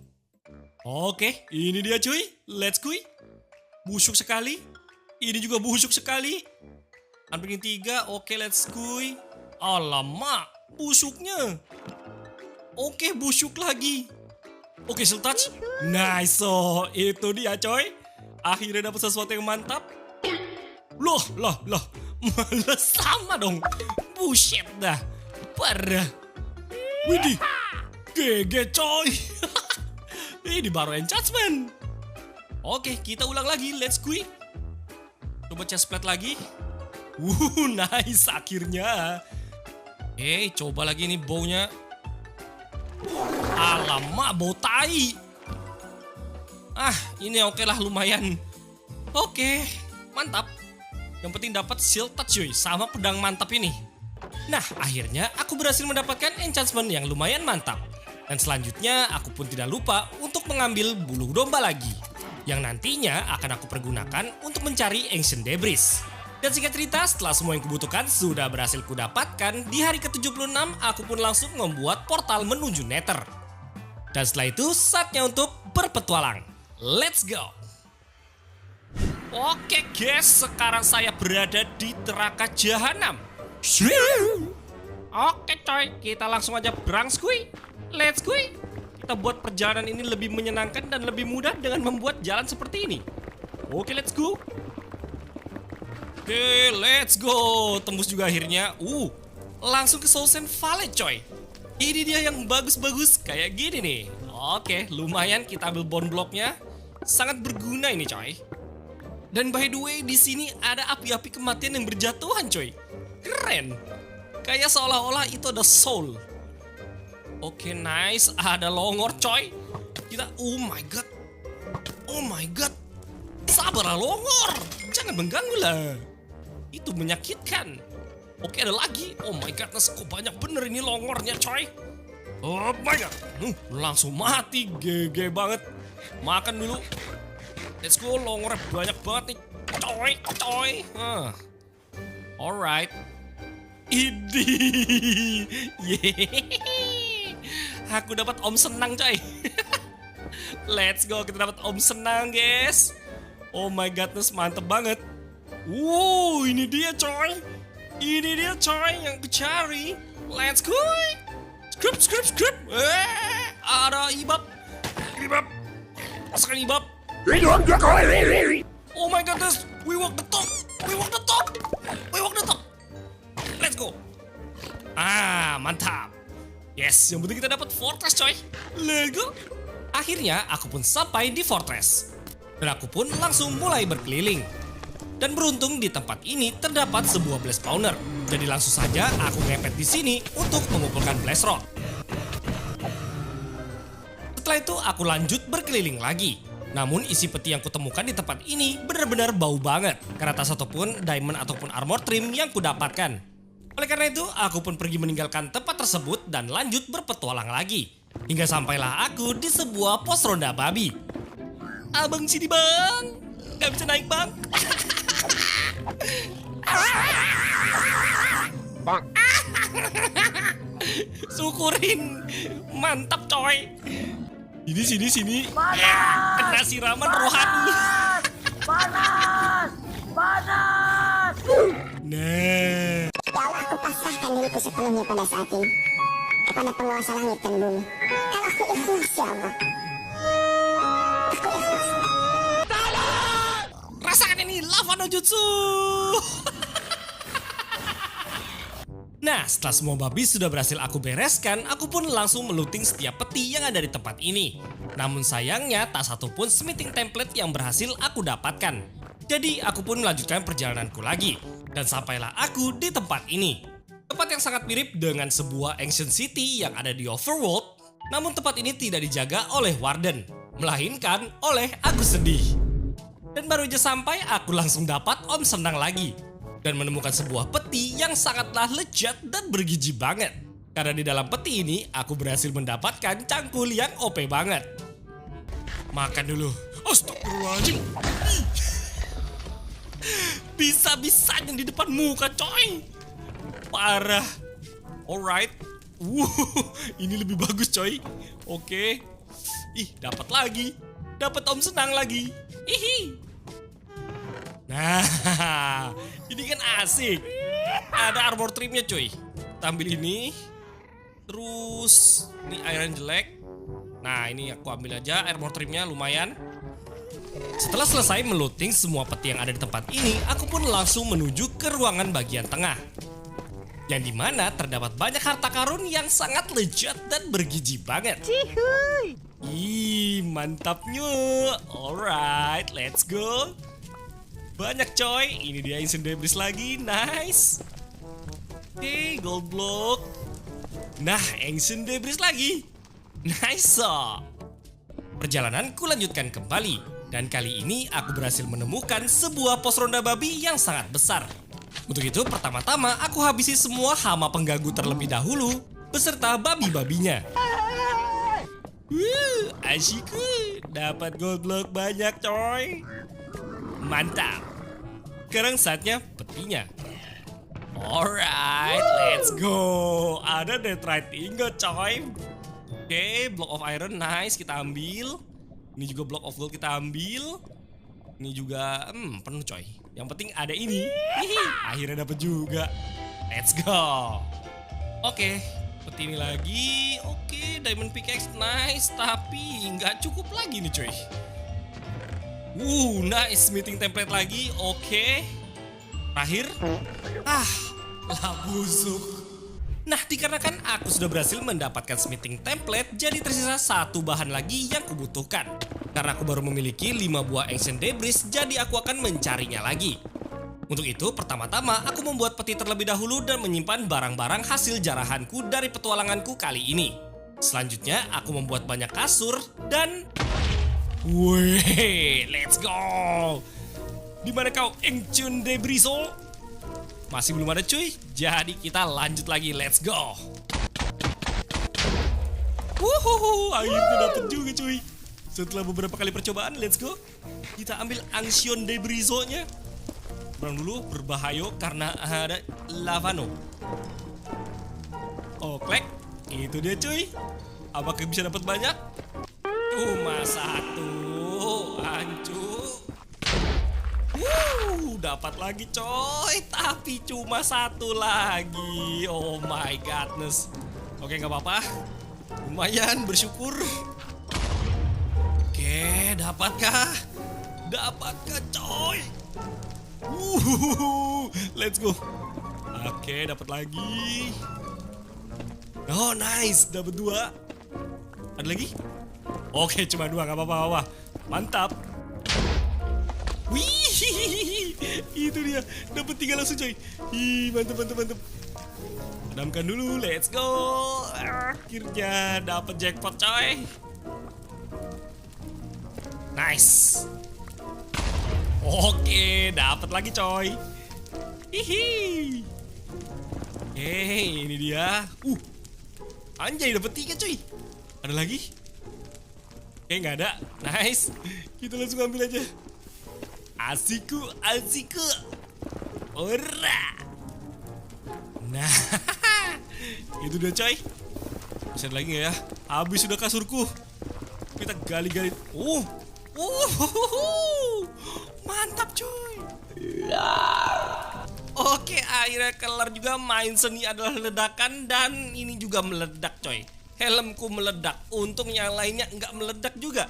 Speaker 1: Oke, ini dia cuy. Let's go. Busuk sekali. Ini juga busuk sekali. Unbreaking 3, oke let's go. Alamak, busuknya. Oke, busuk lagi. Oke, Shield Touch. Nice, so itu dia coy. Akhirnya dapat sesuatu yang mantap. Loh. Malah sama dong. Buset dah. Parah. Widih. GG coy. Ini baru enchantment. Oke, kita ulang lagi. Let's go. Coba chest plate lagi. Nice akhirnya. Coba lagi nih baunya. Alamak, bau tai. Ini oke lah lumayan. Oke, mantap. Yang penting dapat shield touch cuy, sama pedang mantap ini. Nah, akhirnya aku berhasil mendapatkan enchantment yang lumayan mantap. Dan selanjutnya aku pun tidak lupa untuk mengambil bulu domba lagi. Yang nantinya akan aku pergunakan untuk mencari ancient debris. Dan singkat cerita, setelah semua yang kubutuhkan sudah berhasil kudapatkan, di hari ke-76 aku pun langsung membuat portal menuju Nether. Dan setelah itu saatnya untuk berpetualang. Let's go! Oke guys, sekarang saya berada di neraka jahanam. Oke coy, kita langsung aja berangskui. Let's go! Kita buat perjalanan ini lebih menyenangkan dan lebih mudah dengan membuat jalan seperti ini. Oke, let's go! Oke, let's go. Tembus juga akhirnya. Langsung ke Soul Sand Valley coy. Ini dia yang bagus-bagus kayak gini nih. Oke, lumayan kita ambil bone blocknya. Sangat berguna ini coy. Dan by the way, di sini ada api-api kematian yang berjatuhan coy. Keren. Kayak seolah-olah itu ada soul. Oke, nice. Ada longor coy. Kita, oh my god. Oh my god. Sabarlah longor. Jangan mengganggu lah. Itu menyakitkan. Oke, ada lagi. Oh my god, kok banyak bener ini longornya coy. Oh my god. Langsung mati. GG banget. Makan dulu. Let's go, longornya banyak banget nih. Coy. Alright. Idih. Yeay. Aku dapat om senang coy. Let's go, kita dapat om senang guys. Oh my godness, mantep banget. Wow, ini dia coy. Ini dia coy yang kecari. Let's go. Script. Ada ibab. Rasakan ibab. Oh my godness, we walk the top. Let's go. Mantap. Yes, yang penting kita dapat fortress coy. Let's go. Akhirnya aku pun sampai di fortress. Dan aku pun langsung mulai berkeliling. Dan beruntung di tempat ini terdapat sebuah blast spawner. Jadi langsung saja aku ngepet di sini untuk mengumpulkan blast rod. Setelah itu aku lanjut berkeliling lagi. Namun isi peti yang kutemukan di tempat ini benar-benar bau banget. Karena tak satupun diamond ataupun armor trim yang kudapatkan. Oleh karena itu aku pun pergi meninggalkan tempat tersebut dan lanjut berpetualang lagi. Hingga sampailah aku di sebuah pos ronda babi. Abang sini bang, gak bisa naik bang. Syukurin, mantap coy. Ini sini. Kena siraman rohani.
Speaker 3: Panas.
Speaker 1: Nah.
Speaker 7: Telah aku pasrahkan diriku sepenuhnya pada saat ini. kepada penguasa langit dan bumi. Dan aku ikhlas ya Allah. Aku ikhlas.
Speaker 1: Rasakan ini lava no jutsu. Nah, setelah semua babi sudah berhasil aku bereskan, aku pun langsung melooting setiap peti yang ada di tempat ini. Namun sayangnya, tak satu pun smithing template yang berhasil aku dapatkan. Jadi, aku pun melanjutkan perjalananku lagi. Dan sampailah aku di tempat ini. Tempat yang sangat mirip dengan sebuah ancient city yang ada di Overworld. Namun tempat ini tidak dijaga oleh Warden, melainkan oleh aku sendiri. Dan baru aja sampai, aku langsung dapat Om Senang lagi. Dan menemukan sebuah peti yang sangatlah lezat dan bergizi banget. Karena di dalam peti ini, aku berhasil mendapatkan cangkul yang OP banget. Makan dulu. Astagfirullahaladzim. Bisa-bisanya di depan muka, coy. Parah. Alright. Ini lebih bagus, coy. Oke. Ih, dapat lagi. Dapat Om Senang lagi. Hihi. Nah, ini kan asik. Ada armor trimnya, coy. Kita ambil ini. Terus ini iron jelek. Nah, ini aku ambil aja armor trimnya, lumayan. Setelah selesai melooting semua peti yang ada di tempat ini, aku pun langsung menuju ke ruangan bagian tengah. Yang dimana terdapat banyak harta karun yang sangat lezat dan bergizi banget. Ih, mantapnya. Alright, let's go. Banyak, coy. Ini dia ancient debris lagi. Nice. Oke, gold block. Nah, ancient debris lagi. Nice. Perjalananku lanjutkan kembali. Dan kali ini aku berhasil menemukan sebuah pos ronda babi yang sangat besar. Untuk itu, pertama-tama aku habisi semua hama pengganggu terlebih dahulu beserta babi-babinya. Asyik. Dapat gold block banyak, coy. Mantap. Sekarang saatnya petinya. Alright, let's go. Ada Detrite ingot, coy. Oke, block of iron, nice, kita ambil. Ini juga block of gold kita ambil. Ini juga penuh, coy. Yang penting ada ini. Hihi, akhirnya dapet juga. Let's go. Oke, peti ini lagi. Oke, diamond pickaxe, nice. Tapi nggak cukup lagi nih, coy. Nice, smithing template lagi. Oke. Terakhir. Lah busuk. Nah, dikarenakan aku sudah berhasil mendapatkan smithing template, jadi tersisa satu bahan lagi yang kubutuhkan. Karena aku baru memiliki 5 buah ancient debris, jadi aku akan mencarinya lagi. Untuk itu, pertama-tama aku membuat peti terlebih dahulu dan menyimpan barang-barang hasil jarahanku dari petualanganku kali ini. Selanjutnya, aku membuat banyak kasur dan... Wih, let's go. Dimana kau, ancient debris? Masih belum ada, cuy. Jadi kita lanjut lagi, let's go. Akhirnya dapet juga, cuy. Setelah beberapa kali percobaan, let's go. Kita ambil ancient debris-nya. Kurang dulu, berbahaya karena ada lavano. Oh, klek. Itu dia, cuy. Apakah bisa dapat banyak? Cuma satu. Hancur. Dapat lagi, coy. Tapi cuma satu lagi. Oh my godness. Oke, nggak apa-apa. Lumayan, bersyukur. Oke, dapatkah? Dapatkah, coy? Let's go. Oke, dapat lagi. Oh, nice. Dapat 2. Ada lagi? Oke, cuma 2, nggak apa-apa. Mantap. Wih, itu dia. Dapat 3 langsung, coy. Ih, mantap. Padamkan dulu, let's go. Akhirnya dapat jackpot, coy. Nice. Oke, dapat lagi, coy. Hihi. Ini dia. Anjay, dapat 3, coy. Ada lagi? Nggak ada. Nice. Kita langsung ambil aja. Asiku. Ora. Nah, itu dia, coy. Bisa ada lagi nggak ya? Habis sudah kasurku. Kita gali-gali. Mantap, coy. Oke, akhirnya kelar juga. Main seni adalah ledakan dan ini juga meledak coy. Helmku meledak, untung yang lainnya nggak meledak juga.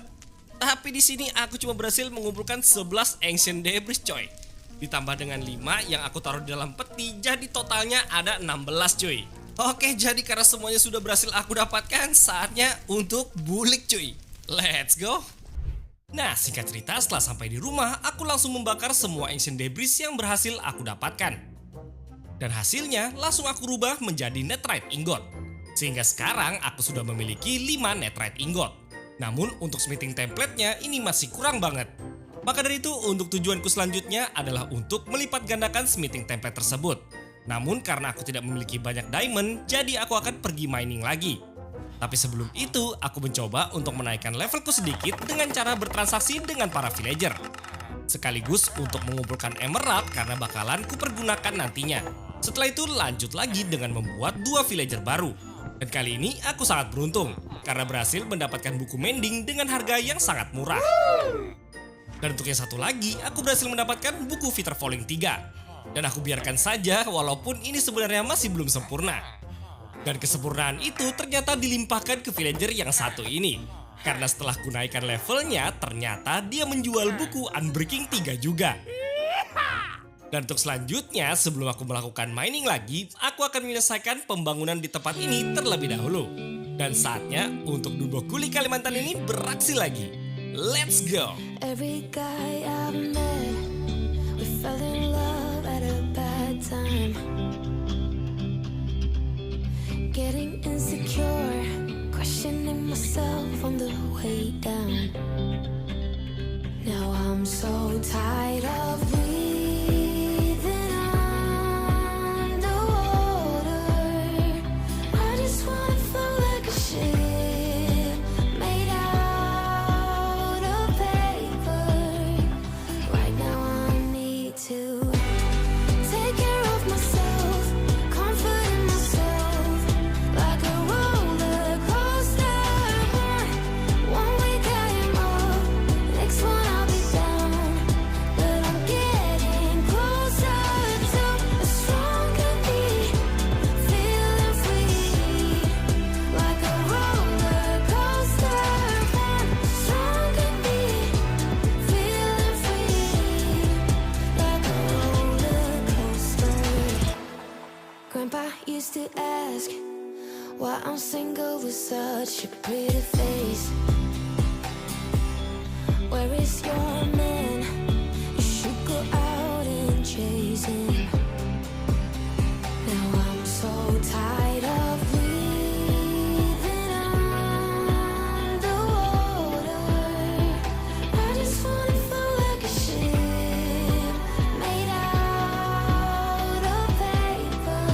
Speaker 1: Tapi di sini aku cuma berhasil mengumpulkan 11 ancient debris coy. Ditambah dengan 5 yang aku taruh di dalam peti, jadi totalnya ada 16 cuy. Oke, jadi karena semuanya sudah berhasil aku dapatkan, saatnya untuk bulik cuy. Let's go. Nah, singkat cerita, setelah sampai di rumah, aku langsung membakar semua ancient debris yang berhasil aku dapatkan. Dan hasilnya langsung aku rubah menjadi netherite ingot. Sehingga sekarang aku sudah memiliki 5 netherite ingot. Namun untuk smithing template-nya ini masih kurang banget. Maka dari itu untuk tujuanku selanjutnya adalah untuk melipat gandakan smithing template tersebut. Namun karena aku tidak memiliki banyak diamond, jadi aku akan pergi mining lagi. Tapi sebelum itu aku mencoba untuk menaikkan levelku sedikit dengan cara bertransaksi dengan para villager. Sekaligus untuk mengumpulkan emerald karena bakalan kupergunakan nantinya. Setelah itu lanjut lagi dengan membuat 2 villager baru. Dan kali ini aku sangat beruntung karena berhasil mendapatkan buku mending dengan harga yang sangat murah. Dan untuk yang satu lagi, aku berhasil mendapatkan buku Feather Falling 3. Dan aku biarkan saja walaupun ini sebenarnya masih belum sempurna. Dan kesempurnaan itu ternyata dilimpahkan ke villager yang satu ini. Karena setelah ku naikkan levelnya, ternyata dia menjual buku Unbreaking 3 juga. Dan untuk selanjutnya, sebelum aku melakukan mining lagi, aku akan menyelesaikan pembangunan di tempat ini terlebih dahulu. Dan saatnya untuk Dumbo Kuli Kalimantan ini beraksi lagi. Let's go!
Speaker 5: Every guy I've met, we fell in love at a bad time. Getting insecure, questioning myself on the way down. Now I'm so tired of breathing underwater. I just wanna float like a ship made out of paper. Right now I need to take care of myself, comfort in myself, like a roller coaster. One week I am up, next one I'll be down. But I'm getting closer to a stronger me, feeling free, like a roller coaster. One stronger me, feeling free, like a roller coaster. Grandpa used to ask why I'm single with such a pretty face. Where is your man? You should go out and chase him. Now I'm so tired of breathing underwater. I just wanna float like a ship made out of paper.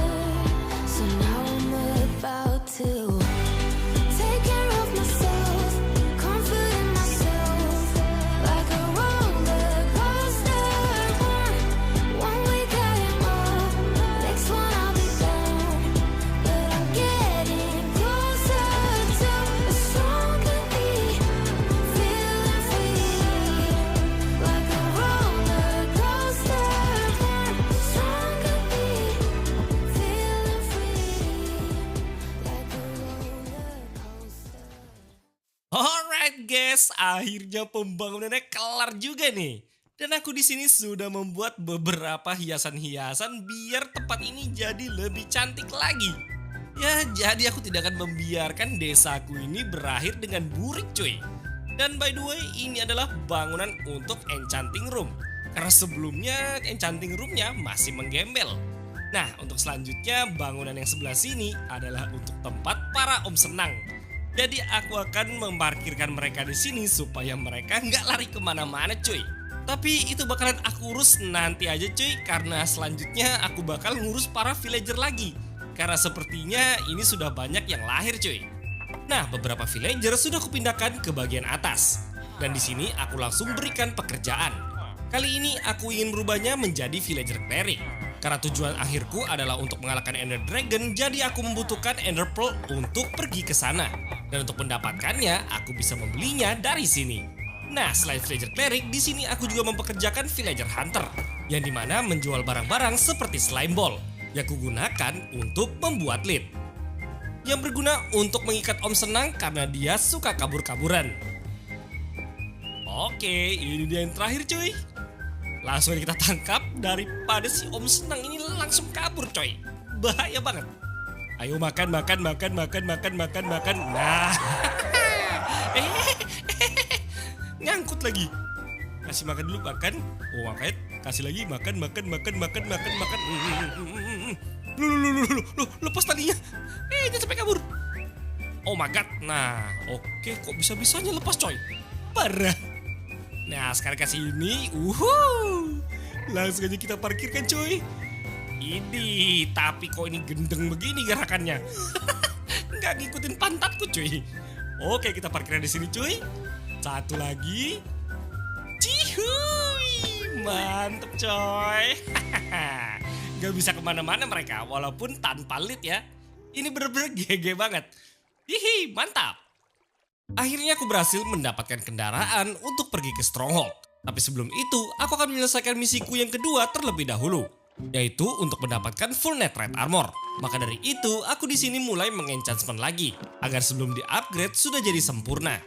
Speaker 5: So now I'm about to take care of myself, comfort in myself, like a roller coaster. One week I am up, next one I'll be down. But I'm getting closer to a stronger me, feeling free, like a roller coaster. One stronger me, feeling free, like a roller coaster.
Speaker 1: Alright guys, akhirnya pembangunannya kelar juga nih. Dan aku di sini sudah membuat beberapa hiasan-hiasan biar tempat ini jadi lebih cantik lagi. Ya, jadi aku tidak akan membiarkan desaku ini berakhir dengan burik cuy. Dan by the way, ini adalah bangunan untuk enchanting room. Karena sebelumnya enchanting roomnya masih menggembel. Nah, untuk selanjutnya bangunan yang sebelah sini adalah untuk tempat para om senang. Jadi aku akan memarkirkan mereka di sini supaya mereka nggak lari kemana-mana cuy. Tapi itu bakalan aku urus nanti aja cuy, karena selanjutnya aku bakal ngurus para villager lagi. Karena sepertinya ini sudah banyak yang lahir cuy. Nah, beberapa villager sudah kupindahkan ke bagian atas. Dan di sini aku langsung berikan pekerjaan. Kali ini aku ingin merubahnya menjadi villager cleric. Karena tujuan akhirku adalah untuk mengalahkan Ender Dragon, jadi aku membutuhkan Ender Pearl untuk pergi ke sana. Dan untuk mendapatkannya, aku bisa membelinya dari sini. Nah, selain villager cleric, di sini aku juga mempekerjakan villager hunter, yang dimana menjual barang-barang seperti slime ball. yang kugunakan untuk membuat lead. Yang berguna untuk mengikat Om Senang karena dia suka kabur-kaburan. Oke, ini dia yang terakhir cuy. Langsung kita tangkap daripada si Om Senang ini langsung kabur coy. Bahaya banget. Ayo makan. Nah. Nyangkut lagi. Kasih makan dulu, makan. Oh, makan. Kasih lagi, makan. Lu, lepas tadinya. Jangan sampai kabur. Oh my god. Nah, oke, kok bisa-bisanya lepas coy. Parah. Nah, sekarang kasih ini. Langsung aja kita parkirkan coy. Ini, tapi kok ini gendeng begini gerakannya. Nggak ngikutin pantatku cuy. Oke, kita parkirkan di sini cuy. Satu lagi. Cihuy, mantep coy. Gak bisa kemana-mana mereka walaupun tanpa lead ya. Ini bener-bener GG banget. Hihi, mantap. Akhirnya aku berhasil mendapatkan kendaraan untuk pergi ke Stronghold. Tapi sebelum itu, aku akan menyelesaikan misiku yang kedua terlebih dahulu, yaitu untuk mendapatkan full netherite armor. Maka dari itu, aku di sini mulai mengenchantment lagi, agar sebelum di-upgrade sudah jadi sempurna.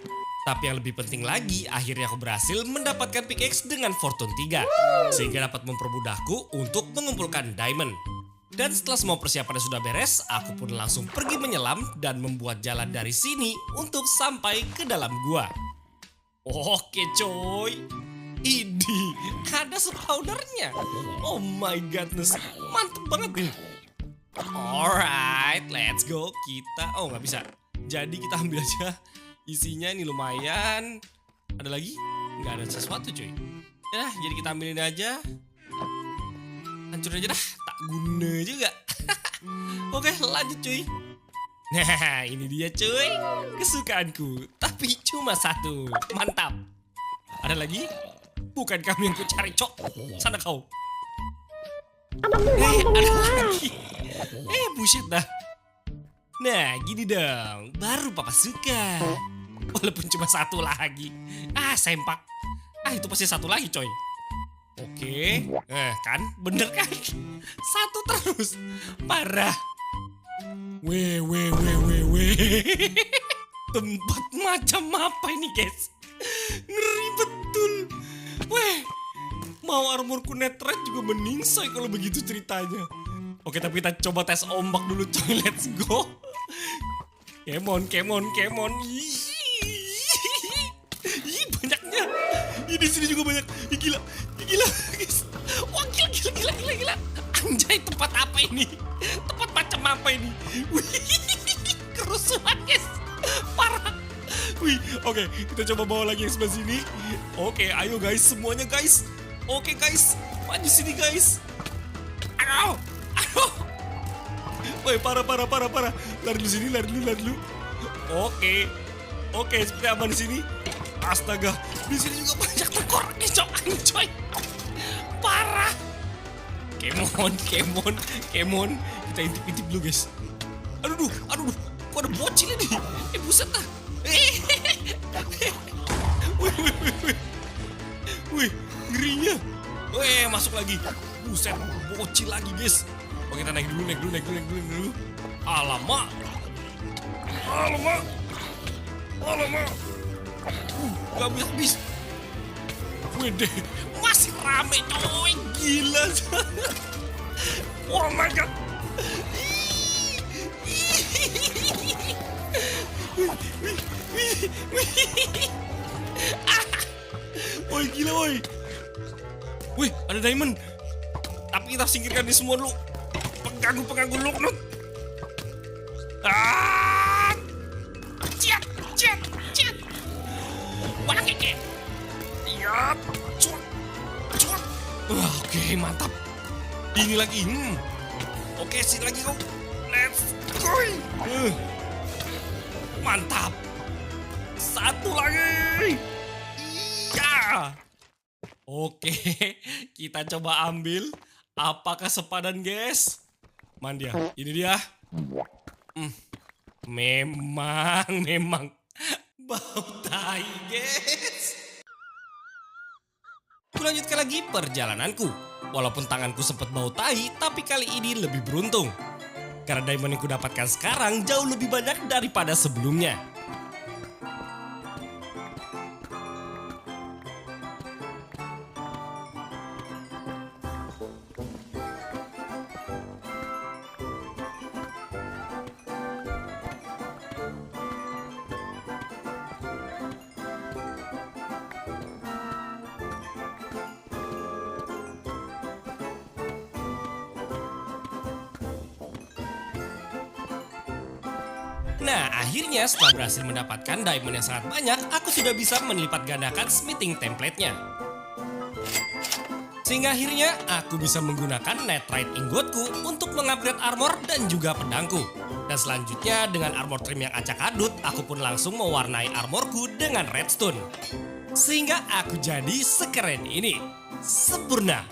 Speaker 1: Tapi yang lebih penting lagi, akhirnya aku berhasil mendapatkan pickaxe dengan Fortune 3, sehingga dapat mempermudahku untuk mengumpulkan diamond. Dan setelah semua persiapannya sudah beres, aku pun langsung pergi menyelam dan membuat jalan dari sini untuk sampai ke dalam gua. Oke coy, ini ada spawnernya. Oh my godness, mantep banget nih. Alright, let's go. Kita, oh nggak bisa. Jadi kita ambil aja. Isinya ini lumayan. Ada lagi? Nggak ada sesuatu cuy. Ya, jadi kita ambilin aja. Hancurin aja dah, tak guna juga. Oke, lanjut cuy. Nah, ini dia cuy, kesukaanku. Tapi cuma satu, mantap. Ada lagi? Bukan kamu yang ku cari cok. Sana kau. Ada lagi. Buset dah. Nah, gini dong, baru papa suka. Walaupun cuma satu lagi. Sempak. Itu pasti satu lagi coy. Oke, kan, bener kan? Satu terus, parah. Weh. Tempat macam apa ini guys? Ngeri betul. Weh, mau armorku netherite juga meningsoy kalau begitu ceritanya. Oke, tapi kita coba tes ombak dulu coy, let's go. Kemon. Ih, banyaknya. Di sini juga banyak. Gila guys. Wah, gila. Anjay, tempat apa ini? Tempat macam apa ini? Wih, kerusuhan guys. Parah. Wih, oke, kita coba bawa lagi yang sebelah sini. Oke, ayo guys, semuanya guys. Oke guys, maju sini guys. Aduh. Woi, parah. Lari dulu. Oke, seperti aman di sini. Astaga, di sini juga banyak tengkorak nih, coy. Parah. Kemon. Kita intip dulu, guys. Aduh. Kok ada bocil ini? Buset dah. Wih, ngerinya. Masuk lagi. Buset, bocil lagi, guys. Oke, kita naik dulu. Alamak. Gak habis. Wede, masih rame coy, gila. Oh my god. Woi, gila woi. Wih, ada diamond. Tapi kita singkirkan ini semua dulu. Pengganggu Luknut. Ciat. Wah, keke. Ya, cuak. Wah, oke, mantap. Ini lagi. Oke, sini lagi kau. Let's go. Mantap. Satu lagi. Ya. Oke, kita coba ambil. Apakah sepadan, guys? Mandia, ini dia. Memang. Bau tai, guys. Kulanjutkan lagi perjalananku. Walaupun tanganku sempat bau tai, tapi kali ini lebih beruntung. Karena diamond yang ku dapatkan sekarang jauh lebih banyak daripada sebelumnya. Nah, akhirnya setelah berhasil mendapatkan diamond yang sangat banyak, aku sudah bisa melipat gandakan smithing template-nya. Sehingga akhirnya aku bisa menggunakan netherite ingotku untuk mengupgrade armor dan juga pedangku. Dan selanjutnya dengan armor trim yang acak adut, aku pun langsung mewarnai armorku dengan redstone. Sehingga aku jadi sekeren ini. Sempurna.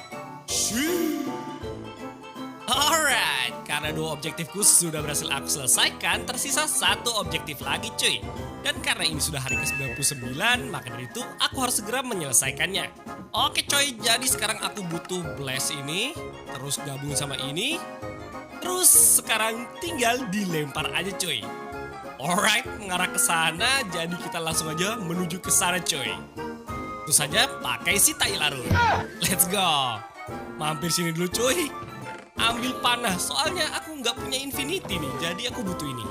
Speaker 1: Alright, karena 2 objektifku sudah berhasil aku selesaikan, tersisa 1 objektif lagi cuy. Dan karena ini sudah hari ke-99, maka dari itu aku harus segera menyelesaikannya. Oke coy, jadi sekarang aku butuh blast ini, terus gabung sama ini, terus sekarang tinggal dilempar aja cuy. Alright, mengarah ke sana, jadi kita langsung aja menuju ke sana cuy. Tentu saja pakai si tai larut. Let's go. Mampir sini dulu cuy. Ambil panah, soalnya aku nggak punya infinity nih, jadi aku butuh ini.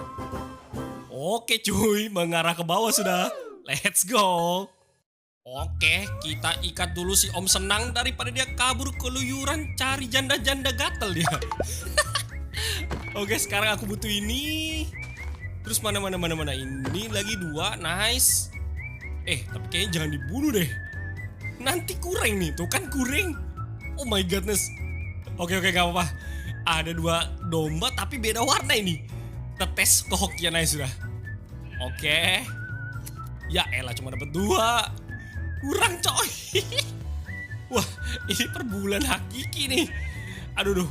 Speaker 1: Oke cuy, mengarah ke bawah sudah. Let's go. Oke, kita ikat dulu si Om Senang daripada dia kabur keluyuran cari janda-janda gatel dia. Oke, sekarang aku butuh ini. Terus mana ini lagi 2, nice. Tapi kayaknya jangan dibunuh deh. Nanti kurang nih, tuh kan kurang. Oh my godness. Oke, gak apa-apa. Ada 2 domba tapi beda warna ini. Kita tes kehokiannya sudah. Oke. Ya elah cuma dapat 2. Kurang coy. Wah, ini per bulan hakiki nih. Aduh.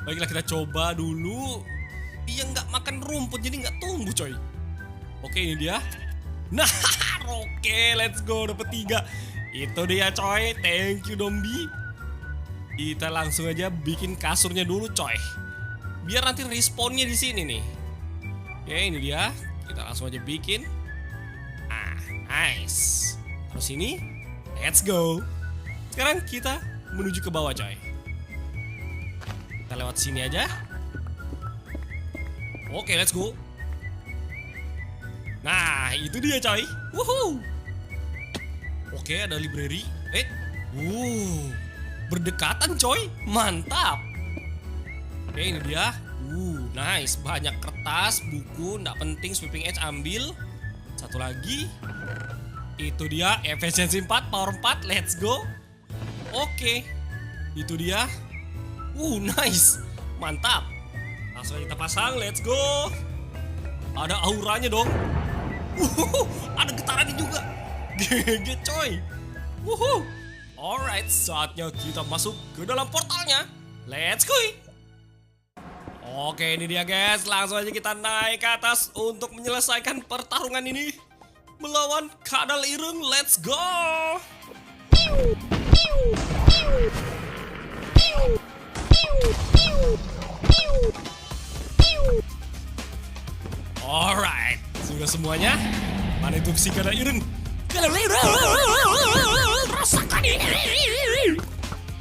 Speaker 1: Baiklah kita coba dulu. Dia nggak makan rumput jadi nggak tumbuh coy. Oke, ini dia. Nah, oke, let's go dapat 3. Itu dia coy. Thank you Dombi. Kita langsung aja bikin kasurnya dulu coy. Biar nanti respawnnya di sini nih. Oke, ini dia. Kita langsung aja bikin. Nice. Terus ini, let's go. Sekarang kita menuju ke bawah coy. Kita lewat sini aja. Oke, let's go. Nah, itu dia coy. Woohoo. Oke, ada library. Berdekatan coy, mantap. Oke, ini dia. Nice, banyak kertas, buku, nggak penting, sweeping edge ambil. Satu lagi. Itu dia, efisiensi 4, power 4, let's go. Oke, itu dia. Nice, mantap. Langsung aja kita pasang, let's go. Ada auranya dong. Ada getarannya juga. GG coy. Alright, saatnya kita masuk ke dalam portalnya. Let's go. Oke, ini dia guys. Langsung aja kita naik ke atas untuk menyelesaikan pertarungan ini melawan kadal ireng. Let's go. Alright, sudah semuanya. Mana itu si kadal ireng? Kadal ireng. Rasakan ini.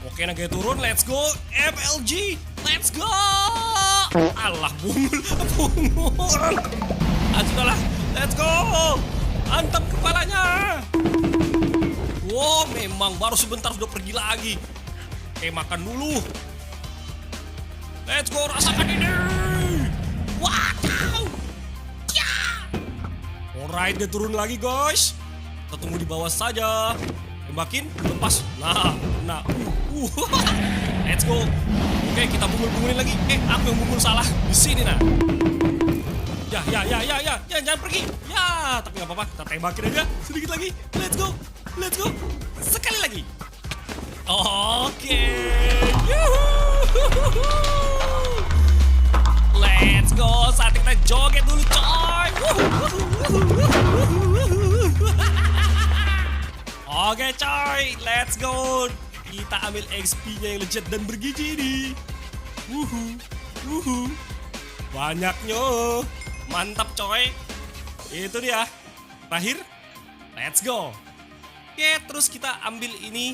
Speaker 1: Oke, naga turun, let's go. FLG, let's go. Alah, bungul. Sudahlah, let's go. Hantam kepalanya. Wow, memang baru sebentar sudah pergi lagi. Oke, makan dulu. Let's go, rasakan ini. Wow. Ya. Alright, dia turun lagi guys. Kita tunggu di bawah saja. Tembakin, lepas. Nah. Let's go. Oke, kita bungul-bungulin lagi. Aku yang bungul salah. Di sini nah. Ya. Jangan pergi. Ya, tapi nggak apa-apa. Kita tembakin aja. Sedikit lagi. Let's go. Sekali lagi. Oke. Let's go. Saat kita joget dulu, coy. Oke coy, let's go. Kita ambil XP-nya yang legit dan bergizi ini. Wuhu. Banyaknya. Mantap coy. Itu dia. Terakhir. Let's go. Oke, terus kita ambil ini